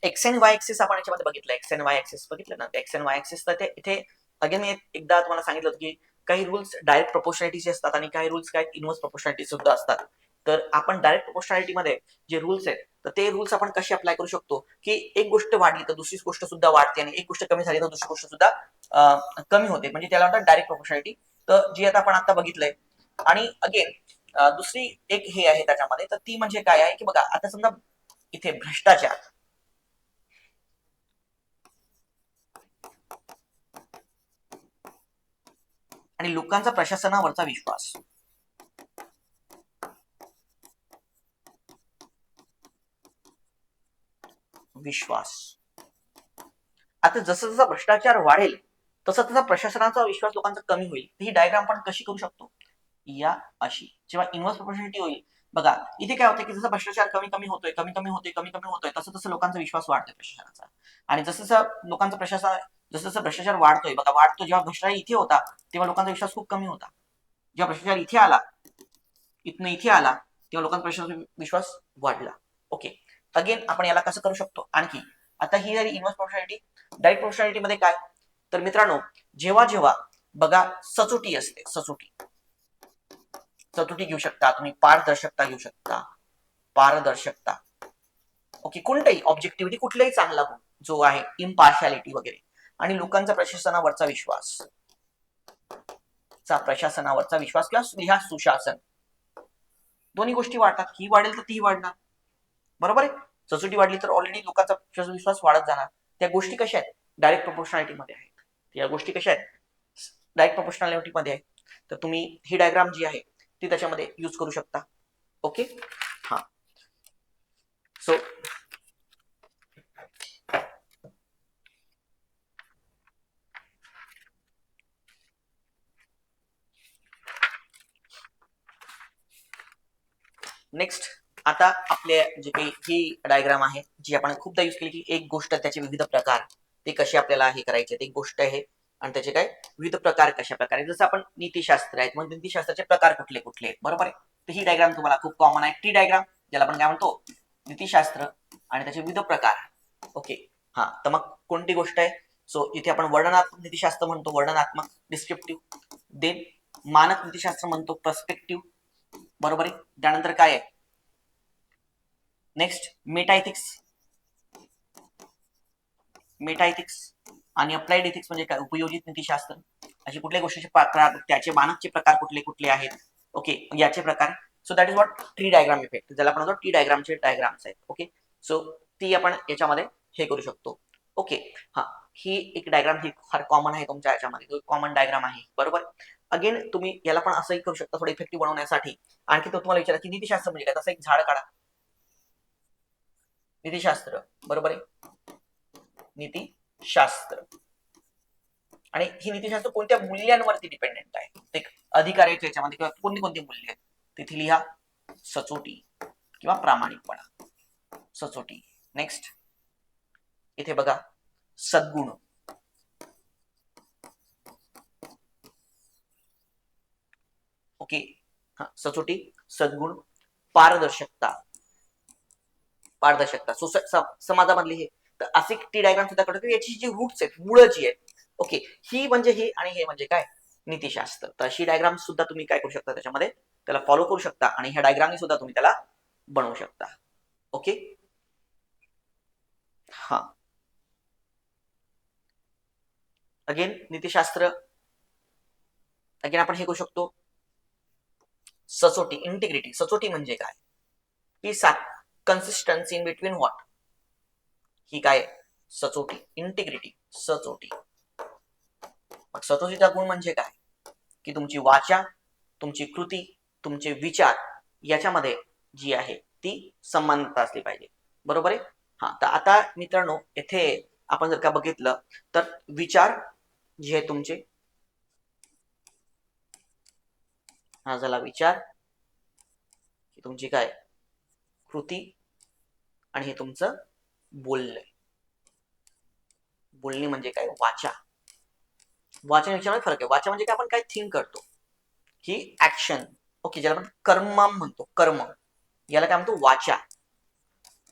x and Y axis आपण याच्यामध्ये बघितलं. एक्स अँड वाय ऍक्सिस बघितलं ना, एक्स अँड वाय ऍक्सिस. तर ते इथे अगेन मी एकदा तुम्हाला सांगितलं होतं की काही रूल्स डायरेक्ट प्रोपोर्शनॅलिटीचे असतात आणि काही रूल्स काय इनव्हर्स प्रोपोर्शनॅलिटी सुद्धा असतात. तर आपण डायरेक्ट प्रोपोर्शनॅलिटी मध्ये जे रूल्स आहेत तर ते रूल्स आपण कसे अप्लाय करू शकतो की एक गोष्ट वाढली तर दुसरी गोष्ट सुद्धा वाढते आणि एक गोष्ट कमी झाली तर दुसरी गोष्ट सुद्धा कमी होते. म्हणजे त्याला म्हणतात डायरेक्ट प्रोपोर्शनॅलिटी. तर जी आता आपण आता बघितलंय. आणि अगेन दुसरी एक हे आहे त्याच्यामध्ये, तर ती म्हणजे काय आहे की बघा, आता समजा इथे भ्रष्टाचार आणि लोकांचा प्रशासनावरचा विश्वास. आता जसं जसं भ्रष्टाचार वाढेल तसं तसा प्रशासनाचा विश्वास लोकांचा कमी होईल. ही डायग्राम आपण कशी करू शकतो या अशी. जेव्हा इन्व्हर्स प्रोपोर्शनॅलिटी होईल बघा, इथे काय होतं की जसं भ्रष्टाचार कमी कमी होतोय तसं तसं लोकांचा विश्वास वाढतोय प्रशासनाचा. आणि जसं जसं लोकांचा जसं भ्रष्टाचार वाढतोय बघा, वाढतो. जेव्हा भ्रष्टाचार इथे होता तेव्हा लोकांचा विश्वास खूप कमी होता. जेव्हा भ्रष्टाचार इथे आला, इथे आला तेव्हा लोकांचा प्रशासनाचा विश्वास वाढला. ओके, अगेन आपण याला कसं करू शकतो आणखी. आता ही झाली इन्व्हर्स प्रोपोर्शनॅलिटी. डायरेक्ट प्रोपोर्शनॅलिटी मध्ये काय, तर मित्रांनो जेव्हा जेव्हा बघा सचोटी असते, सचोटी चतुर्थी घेऊ शकता, तुम्ही पारदर्शकता घेऊ शकता, पारदर्शकता. ओके, कोणताही ऑब्जेक्टिव्हिटी, कुठलाही चांगला गुण जो आहे, इम्पार्शालिटी वगैरे. आणि लोकांचा प्रशासनावरचा विश्वास, प्रशासनावरचा विश्वास किंवा सुशासन, दोन्ही गोष्टी वाढतात. ही वाढेल तर ती वाढणार, बरोबर आहे. सचोटी वाढली तर ऑलरेडी लोकांचा विश्वास वाढत जाणार. त्या गोष्टी कशा आहेत, डायरेक्ट प्रोपोर्शनॅलिटी मध्ये आहेत. या गोष्टी कशा आहेत, डायरेक्ट प्रोपोर्शनॅलिटी मध्ये आहेत. तर तुम्ही ही डायग्राम जी आहे ती त्याच्यामध्ये यूज करू शकता. ओके, हा. सो नेक्स्ट, आता आपले जे काही ही डायग्राम आहे जी आपण खूपदा यूज केली, की एक गोष्ट त्याचे विविध प्रकार ते कसे आपल्याला हे करायचे, एक गोष्ट आहे आणि त्याचे काय विविध प्रकार कशा प्रकारे. जसं आपण नीतिशास्त्र आहेत, मग नीतिशास्त्राचे प्रकार कुठले कुठले आहेत, बरोबर आहे. तर ही डायग्राम तुम्हाला खूप कॉमन आहे, टी डायग्राम, ज्याला आपण काय म्हणतो नीतिशास्त्र आणि त्याचे विविध प्रकार. ओके, हा. तर मग कोणती गोष्ट आहे, सो इथे आपण वर्णनात्मक नीतिशास्त्र म्हणतो, वर्णनात्मक डिस्क्रिप्टिव्ह. देन मानक नीतिशास्त्र म्हणतो, पर्स्पेक्टिव्ह, बरोबर आहे. त्यानंतर काय आहे, नेक्स्ट मेटाइथिक्स, आणि अप्लाइड इथिक्स म्हणजे काय, उपयोजित नीतिशास्त्र. अशी कुठल्या गोष्टीचे प्रकार, त्याचे मानकचे प्रकार कुठले कुठले आहेत. ओके, याचे प्रकार. So that is what tree diagram effect, ज्याला आपण म्हणतो टी डायग्रामचे डायग्राम्स आहेत. ओके, सो ती आपण याच्यामध्ये हे करू शकतो. ओके, हा. ही एक डायग्राम ही फार कॉमन आहे तुमच्या याच्यामध्ये, कॉमन डायग्राम आहे, बरोबर. अगेन तुम्ही याला पण असंही करू शकता थोडं इफेक्टिव्ह बनवण्यासाठी. आणखी तो तुम्हाला विचारा की नीतिशास्त्र म्हणजे काय, तसं एक झाड काढा, नीतिशास्त्र, बरोबर आहे, नीतिशास्त्र. आणि ही नीतिशास्त्र कोणत्या मूल्यांवरती डिपेंडेंट आहे, ते अधिकाराच्या याच्यामध्ये, किंवा कोणती कोणती मूल्य आहेत तिथे लिहा. सचोटी किंवा प्रामाणिकपणा, सचोटी. नेक्स्ट इथे बघा, सद्गुण. ओके, हा. सचोटी, सद्गुण, पारदर्शकता, समाजामधली हे. तर असे टी डायग्राम सुद्धा करतो, याची जी रूट्स आहेत, मूळ जी आहेत. ओके, ही म्हणजे ही आणि हे म्हणजे काय, नीतिशास्त्र. तर अशी डायग्राम सुद्धा तुम्ही काय करू शकता, त्याच्यामध्ये त्याला फॉलो करू शकता आणि ह्या डायग्रामनी सुद्धा तुम्ही त्याला बनवू शकता. ओके, हा. अगेन नीतिशास्त्र, अगेन आपण हे करू शकतो. सचोटी, इंटिग्रिटी. सचोटी म्हणजे काय, peace, consistency in between what, ही काय सचोटी, इंटिग्रिटी, सचोटी. मग सचोटीचा गुण म्हणजे काय, की तुमची वाचा, तुमची कृती, तुमचे विचार याच्यामध्ये जी आहे ती समानता असली पाहिजे, बरोबर आहे. हा. तर आता मित्रांनो, येथे आपण जर का बघितलं तर विचार जे आहे तुमचे, हा झाला विचार, तुमची काय कृती, आणि हे तुमचं बोलणं. बोलणे म्हणजे काय, वाचा. वाचा याच्यामध्ये फरक आहे. वाचा म्हणजे काय, आपण काय थिंक करतो, ही ऍक्शन. ओके, ज्याला आपण कर्म म्हणतो, कर्म, याला काय म्हणतो, वाचा.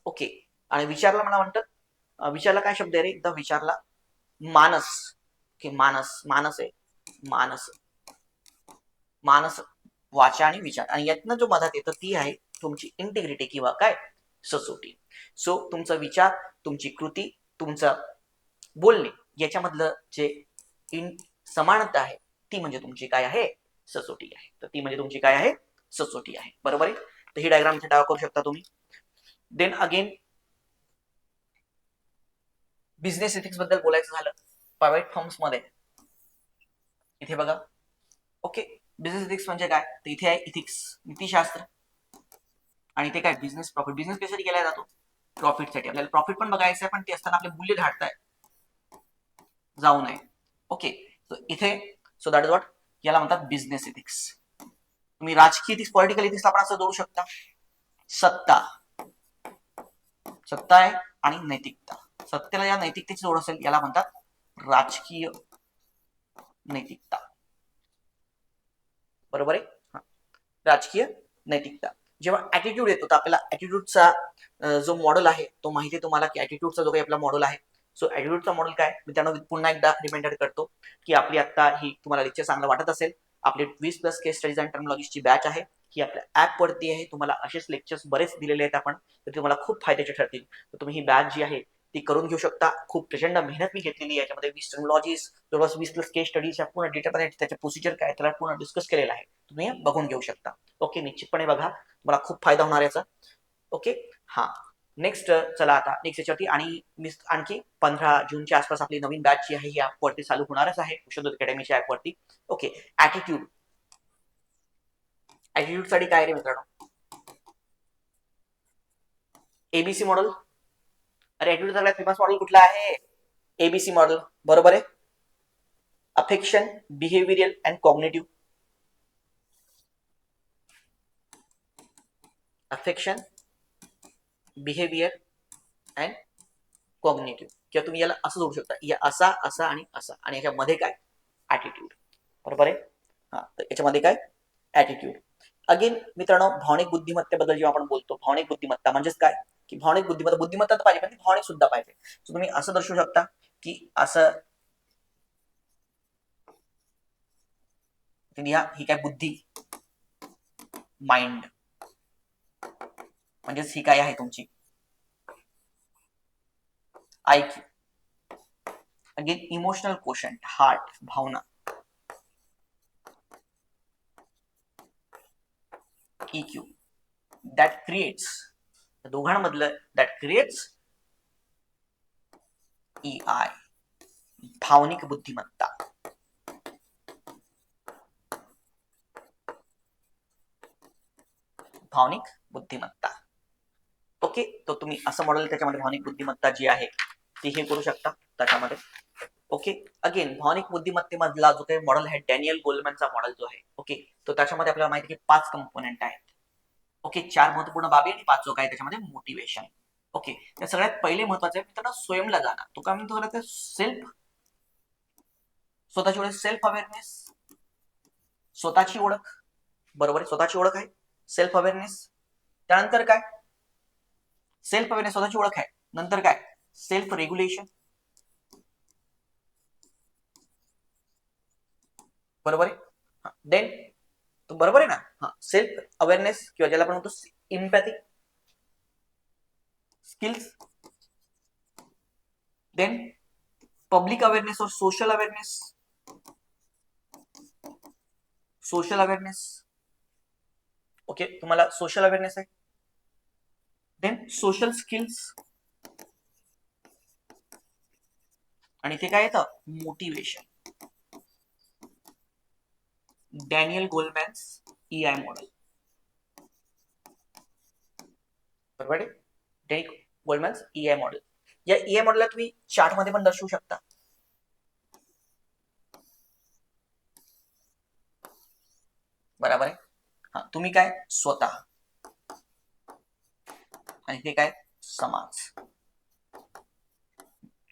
ओके, आणि विचारला मला म्हणतात, विचारला काय शब्द आहे रे, एकदा विचारला मानस, की मानस, मानस आहे, मानस, मानस, वाचा आणि विचार, आणि यातनं जो मधात येतं ती आहे तुमची इंटिग्रिटी किंवा काय, सचोटी. सो तुमचा विचार, तुमची कृती, तुमचं बोलणे याच्यामधलं जे समानता आहे ती म्हणजे तुमची काय आहे, सचोटी आहे. तर ती म्हणजे तुमची काय आहे, सचोटी आहे, बरोबर आहे. तर ही डायग्राम इथे करू शकता तुम्ही. देन अगेन बिझनेस इथिक्स बद्दल बोलायचं झालं, प्रायव्हेट फर्म्स मध्ये इथे बघा. ओके, बिझनेस इथिक्स म्हणजे काय, तर इथे आहे इथिक्स, नीतिशास्त्र, आणि ते काय बिझनेस प्रॉफिट. बिझनेस कशासाठी केला जातो, प्रॉफिटसाठी. आपल्याला प्रॉफिट पण बघायचं आहे, पण ते असताना आपले मूल्य धाडताय जाऊ नये. ओके, इथे सो दॅट इज व्हॉट, याला म्हणतात बिझनेस इथिक्स. तुम्ही राजकीय इथिक्स, पॉलिटिकल इथिक्स आपण असं जोडू शकता. सत्ता, सत्ता आहे आणि नैतिकता. सत्तेला या नैतिकतेची जोड असेल याला म्हणतात राजकीय नैतिकता, बरोबर आहे. राजकीय नैतिकता. जेव्हा ऍटिट्यूड येतो तर आपल्याला ऍटिट्यूडचा जो मॉडेल आहे तो माहिती आहे तुम्हाला, की ऍटिट्यूडचा जो काही आपला मॉडेल आहे. सो ऍटिट्यूडचा मॉडेल काय, मी त्यांना पुन्हा एकदा रिमाइंडर करतो की आपली आता ही तुम्हाला लेक्चर चांगलं वाटत असेल, आपली 20+ केस स्टडीज अँड टर्मिनॉलॉजीची बॅच आहे. ही आपल्या ऍप वरती आहे. तुम्हाला असेच लेक्चर्स बरेच दिलेले आहेत आपण, तर तुम्हाला खूप फायद्याचे ठरतील. तर तुम्ही ही बॅच जी आहे ती करून घेऊ शकता. खूप प्रचंड मेहनत मी घेतलेली आहे. याच्यामध्ये 20 टर्मिनॉलॉजीज, जवळपास 20+ केस स्टडीज, पूर्ण डिटेलमध्ये त्याचे प्रोसिजर काय त्याला पूर्ण डिस्कस केलेला आहे. तुम्ही बघून घेऊ शकता. ओके, निश्चितपणे बघा, तुम्हाला खूप फायदा होणार याचा. ओके, हा. नेक्स्ट चला आता नेक्स्ट याच्यावरती, आणि आणखी 15 जूनच्या आसपास आपली नवीन बॅच जी आहे ही ॲपवरती चालू होणारच आहे, भूषण अकॅडमीच्या ॲपवरती. ओके, ॲटिट्यूड साठी काय रे मित्रांनो? ABC model. अरे ॲटिट्यूड सगळ्यात फेमस मॉडेल कुठला आहे? एबीसी मॉडेल, बरोबर आहे. Affection, behavioural and cognitive. Affection, behaviour and cognitive, किंवा तुम्ही याला असं जोडू शकता, या असा असा आणि असा, आणि याच्यामध्ये काय? ॲटिट्यूड, बरोबर आहे. हा, तर याच्यामध्ये काय? ॲटिट्यूड. अगेन मित्रांनो, भावनिक बुद्धिमत्तेबद्दल जेव्हा आपण बोलतो, भावनिक बुद्धिमत्ता म्हणजेच काय? की भावनिक बुद्धिमत्ता, बुद्धिमत्ता तर पाहिजे, पण ती भावनिक सुद्धा पाहिजे. तर तुम्ही असं दर्शवू शकता की असं, ही काय? बुद्धी, माइंड, म्हणजेच ही काय आहे तुमची? IQ. Again emotional quotient, heart, भावना. EQ, दॅट क्रिएट्स, दोघांमधलं दॅट क्रिएट्स EI, भावनिक बुद्धिमत्ता. भावनिक बुद्धिमत्ता. ओके, तर तुम्ही असं मॉडेल त्याच्यामध्ये भावनिक बुद्धिमत्ता जी आहे ती हे करू शकता त्याच्यामध्ये. ओके, अगेन भावनिक बुद्धिमत्तेमधला जो काही मॉडेल आहे, डॅनियल गोलमॅनचा मॉडेल जो आहे, ओके, तो त्याच्यामध्ये आपल्याला माहिती की 5 कंपोनेंट आहेत. ओके, 4 महत्वपूर्ण बाबी आणि 5 काय त्याच्यामध्ये मोटिवेशन. ओके, त्या सगळ्यात पहिले महत्वाचं आहे मित्रांनो स्वयंला जाणं. तो काय म्हणतो त्याला? सेल्फ, स्वतःची ओळख, सेल्फ अवेअरनेस, स्वतःची ओळख, बरोबर आहे. स्वतःची ओळख आहे, सेल्फ अवेअरनेस. त्यानंतर काय? सेल्फ अवेअरनेस, स्वतःची ओळख आहे. नंतर काय? सेल्फ रेग्युलेशन, बरोबर आहे. देन, तो बरोबर आहे ना? हा, सेल्फ अवेअरनेस किंवा ज्याला आपण म्हणतो empathy, skills. Then public awareness और social awareness, social awareness. Okay, तुम्हाला सोशल अवेअरनेस आहे. देन सोशल स्किल्स, आणि ते काय येतं? Motivation. Daniel Goleman's EI model, बरोबर आहे. Daniel Goleman's EI model. या EI मॉडेलला तुम्ही चार्ट मध्ये पण दर्शवू शकता. बरोबर आहे. हा, तुम्ही काय? स्वतः, आणि ते काय? समाज.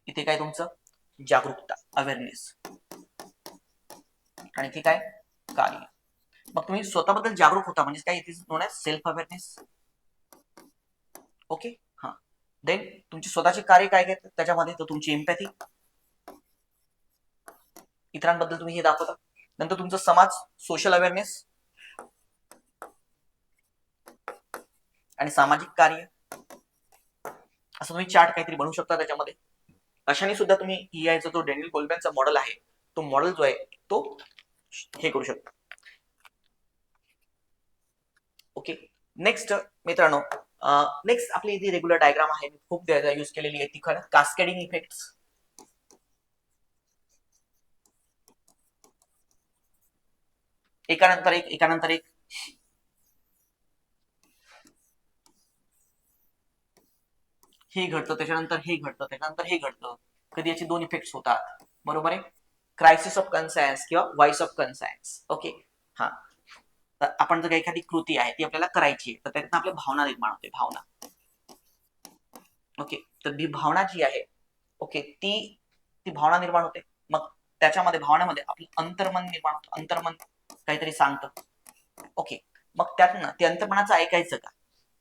इथे काय तुमचं? जागरूकता, अवेअरनेस, आणि ते काय? कार्य. मग तुम्ही स्वतःबद्दल जागरूक होता म्हणजे काय? इथे known as self awareness. Okay, हा. देन तुमची स्वतःचे कार्य काय काय त्याच्यामध्ये? तर तुमची एम्पॅथी, इतरांबद्दल तुम्ही हे दाखवता. नंतर तुमचा समाज, सोशल अवेअरनेस, आणि सामाजिक कार्य. असं तुम्ही चार्ट काहीतरी बनवू शकता त्याच्यामध्ये. अशाने सुद्धा तुम्ही EIचा जो डॅनियल गोलमॅनचा मॉडेल आहे, तो मॉडेल जो आहे तो हे करू शकता. ओके, नेक्स्ट मित्रांनो, नेक्स्ट आपली जी रेग्युलर डायग्राम आहे, खूप यूज केलेली आहे ती खरं कास्केडिंग इफेक्ट्स. एकानंतर एक, एकानंतर एक. हे घडतं, त्याच्यानंतर हे घडतं, त्याच्यानंतर हे घडतं. कधी याचे 2 इफेक्ट्स होतात, बरोबर आहे. क्रायसिस ऑफ कन्सायन्स किंवा व्हॉइस ऑफ कन्सायन्स. ओके, हा. तर आपण जर एखादी कृती आहे ती आपल्याला करायची आहे, तर त्यातून आपल्या भावना निर्माण होते, भावना. ओके, तर ही भावना जी आहे, ओके, ती भावना निर्माण होते. मग त्याच्यामध्ये भावनेमध्ये आपलं अंतर्मन निर्माण होतं. अंतर्मन काहीतरी सांगतं. ओके, मग त्यातनं ते अंतर्मनाचं ऐकायचं का?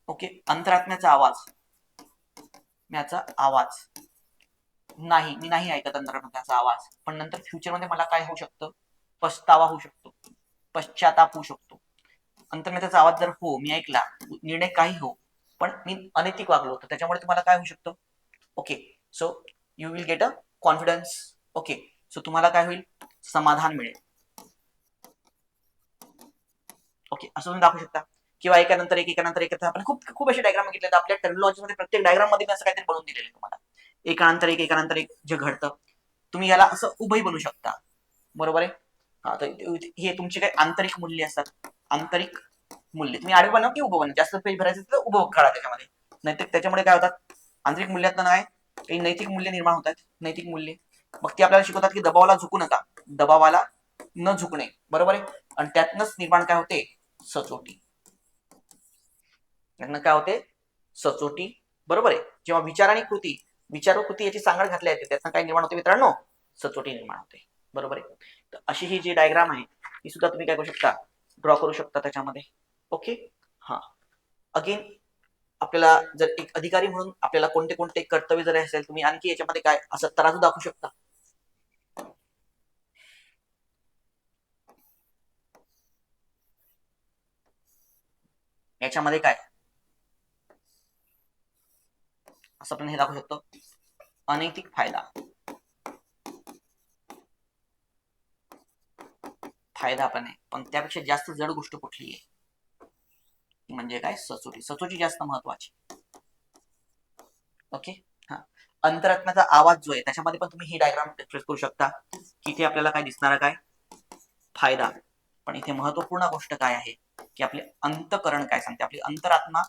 ओके, अंतरात्म्याचा आवाज, याचा आवाज नाही, मी नाही ऐकत अंतरात्म्याचा आवाज, पण नंतर फ्युचरमध्ये मला काय होऊ शकतं? पछतावा होऊ शकतो, पश्चाताप होऊ शकतो. अंतर्मनाचा आवाज जर हो मी ऐकला, निर्णय काही हो, पण मी अनैतिक वागलो तर त्याच्यामुळे तुम्हाला काय होऊ शकतं? Okay, so you will get a confidence. Okay, so तुम्हाला काय होईल? समाधान मिळेल. ओके, असं तुम्ही दाखवू शकता. किंवा एकानंतर एक एकानंतर एक आपण खूप खूप असे डायग्राम बघितले तर आपल्या टर्मिनॉलॉजी मध्ये प्रत्येक डायग्राम मध्ये असं काहीतरी बनवून दिलेलं आहे तुम्हाला. एकानंतर एक एकानंतर एक जे घडतं, तुम्ही याला असं उभंही बनवू शकता. बरोबर आहे. हा, तर हे तुमची काही आंतरिक मूल्य असतात. आंतरिक मूल्य तुम्ही आडवे बनवा की उभं बनवा, जास्त पेज भरायचं तर उभं काढा त्याच्यामध्ये. नाहीतर त्याच्यामुळे काय होतात, आंतरिक मूल्यात काय काही नैतिक मूल्य निर्माण होतात. नैतिक मूल्य मग ते आपल्याला शिकवतात की दबावाला झुकू नका, दबावाला न झुकणे. बरोबर आहे. आणि त्यातनंच निर्माण काय होते? सचोटी. त्यातनं काय होते? सचोटी. बरोबर आहे. जेव्हा विचार आणि कृती, विचार व कृती याची सांगड घातली जाते त्यातनं काय निर्माण होते मित्रांनो? सचोटी निर्माण होते. बरोबर आहे. तर अशी ही जी डायग्राम आहे ती सुद्धा तुम्ही काय करू शकता? ड्रॉ करू शकता त्याच्यामध्ये. ओके. हा, अगेन आपल्याला जर एक अधिकारी म्हणून आपल्याला कोणते कोणते कर्तव्य जर असेल, तुम्ही आणखी याच्यामध्ये काय असं तराजू दाखवू शकता. याच्यामध्ये काय असं आपण हे दाखवू शकतो, अनैतिक फायदा. फायदा पण आहे, पण त्यापेक्षा जास्त जड गोष्ट कुठली आहे? म्हणजे काय? सचोटी. सचोटी जास्त महत्वाची. ओके. हा, अंतरात्म्याचा आवाज जो आहे त्याच्यामध्ये पण तुम्ही ही डायग्राम एक्सप्रेस करू शकता की इथे आपल्याला काय दिसणार? काय फायदा. पण इथे महत्वपूर्ण गोष्ट काय आहे की आपले अंतकरण काय सांगते, आपली अंतरात्मा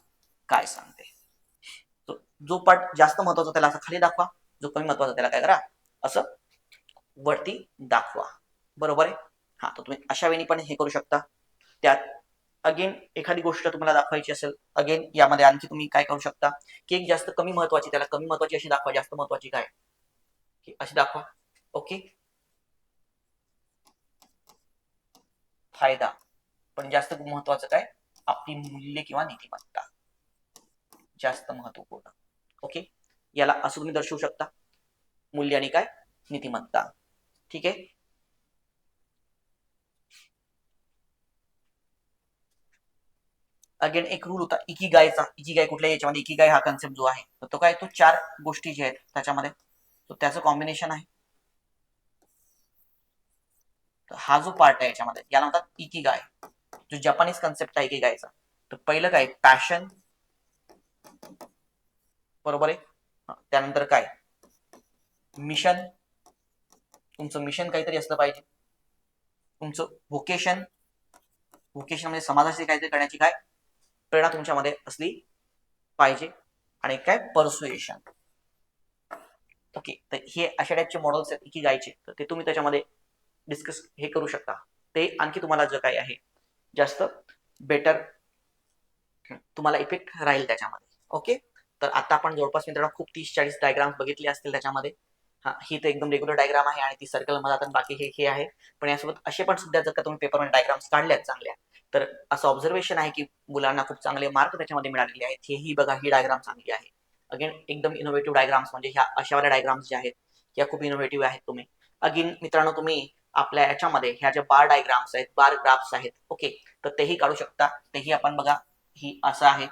काय सांगते. जो पार्ट जास्त महत्वाचा त्याला असं खाली दाखवा, जो कमी महत्वाचा त्याला काय करा? असं वरती दाखवा. बरोबर आहे. हा, तर तुम्ही अशा वेळी पण हे करू शकता. त्यात अगेन एखादी गोष्ट तुम्हाला दाखवायची असेल, अगेन यामध्ये आणखी तुम्ही काय करू शकता की एक जास्त कमी महत्वाची त्याला कमी महत्वाची अशी दाखवा, जास्त महत्वाची काय अशी दाखवा. ओके. फायदा, पण जास्त महत्वाचं काय? आपली मूल्य किंवा नीतिमत्ता जास्त महत्वपूर्ण. ओके, याला असं तुम्ही दर्शवू शकता, मूल्य आणि काय? नीतिमत्ता. ठीक आहे. अगेन एक रूल होता इकिगायचा. इकिगाय कुठल्या याच्यामध्ये? इकिगाय हा कन्सेप्ट जो आहे तर तो काय, तो 4 गोष्टी जे आहेत त्याच्यामध्ये, तो त्याचं कॉम्बिनेशन आहे. तर हा जो पार्ट आहे याच्यामध्ये याला म्हणतात इकिगाय, जो जपानीज कन्सेप्ट आहे इकिगायचा. तर पहिलं काय? पॅशन. बरोबर आहे. त्यानंतर काय? मिशन. तुमचं मिशन काहीतरी असलं पाहिजे. तुमचं व्होकेशन. व्होकेशन म्हणजे समाजाशी काहीतरी करण्याची काय प्रेरणा तुमच्यामध्ये असली पाहिजे. आणि काय? परसुएशन. ओके, तर हे अशा टाईपचे मॉडेल्स आहेत इकिगायचे, तर ते तुम्ही त्याच्यामध्ये डिस्कस हे करू शकता. ते आणखी तुम्हाला जे काही आहे जास्त बेटर तुम्हाला इफेक्ट राहील त्याच्यामध्ये. ओके, तर आता आपण जवळपास मित्रांनो खूप 30-40 डायग्राम्स बघितले असतील त्याच्यामध्ये. हा, ही तर एकदम रेग्युलर डायग्राम आहे आणि ती सर्कल मध्ये जातात, बाकी हे आहे. पण यासोबत असे पण सुद्धा जर का तुम्ही पेपरमध्ये डायग्राम्स काढल्यात चांगल्या, तर असं ऑब्झर्वेशन आहे की मुलांना खूप चांगले मार्क त्याच्यामध्ये मिळालेले आहेत. हेही बघा, ही डायग्राम चांगली आहे. अगेन एकदम इनोव्हेटिव्ह डायग्राम्स, म्हणजे ह्या अशावाल्या डायग्राम्स ज्या आहेत या खूप इनोव्हेटिव्ह आहेत. तुम्ही अगेन मित्रांनो तुम्ही आपल्या याच्यामध्ये ह्या ज्या बार डायग्राम्स आहेत, बार ग्राफ्स आहेत, ओके, तर तेही काढू शकता. तेही आपण बघा, ही असं आहे.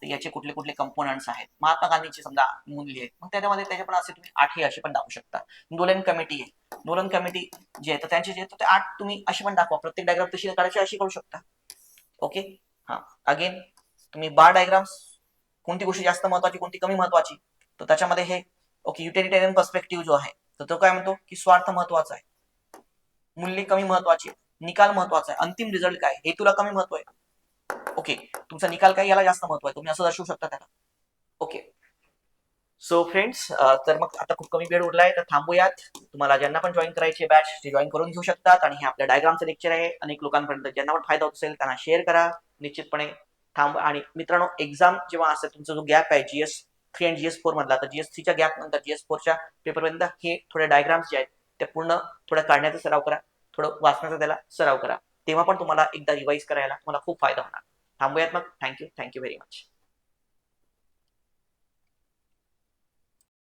तर याचे कुठले कुठले कंपोनंट्स आहेत, महात्मा गांधींची समजा मूल्य आहेत, मग त्याच्यामध्ये त्याचे पण असे तुम्ही 8 हे असे पण दाखवू शकता. नोलन कमिटी आहे, नोलन कमिटी जे आहे तर त्यांचे जे ते 8 तुम्ही अशी पण दाखवा. प्रत्येक डायग्राम तशी काढायची अशी करू शकता. ओके. हा, अगेन तुम्ही बार डायग्राम्स, कोणती गोष्ट जास्त महत्वाची कोणती कमी महत्वाची, तर त्याच्यामध्ये हे ओके युटिलिटेरियन पर्स्पेक्टिव्ह जो आहे तर तो काय म्हणतो की स्वार्थ महत्वाचा आहे, मूल्य कमी महत्वाची आहे, निकाल महत्वाचा आहे, अंतिम रिझल्ट काय हे तुला कमी महत्व आहे. ओके, तुमचा निकाल काय याला जास्त महत्व आहे, तुम्ही असं दर्शवू शकता त्याला. ओके, सो फ्रेंड्स, तर मग आता खूप कमी वेळ उरलाय तर थांबूयात. तुम्हाला ज्यांना पण जॉईन करायचे बॅच ते जॉईन करून घेऊ शकतात. आणि हे आपल्या डायग्रामचं लेक्चर आहे, अनेक लोकांपर्यंत ज्यांना पण फायदा होत असेल त्यांना शेअर करा निश्चितपणे. थांब. आणि मित्रांनो, एक्झाम जेव्हा असेल, तुमचा जो गॅप आहे GS3 आणि GS4 मधला, तर GS3च्या गॅप नंतर GS4च्या पेपरपर्यंत हे थोडे डायग्राम्स जे आहेत ते पूर्ण थोडं काढण्याचा सराव करा, थोडं वाचण्याचा त्याला सराव करा. तेव्हा पण तुम्हाला एकदा रिवाईज करायला तुम्हाला खूप फायदा होणार. थांबूयात मग. Thank you very much.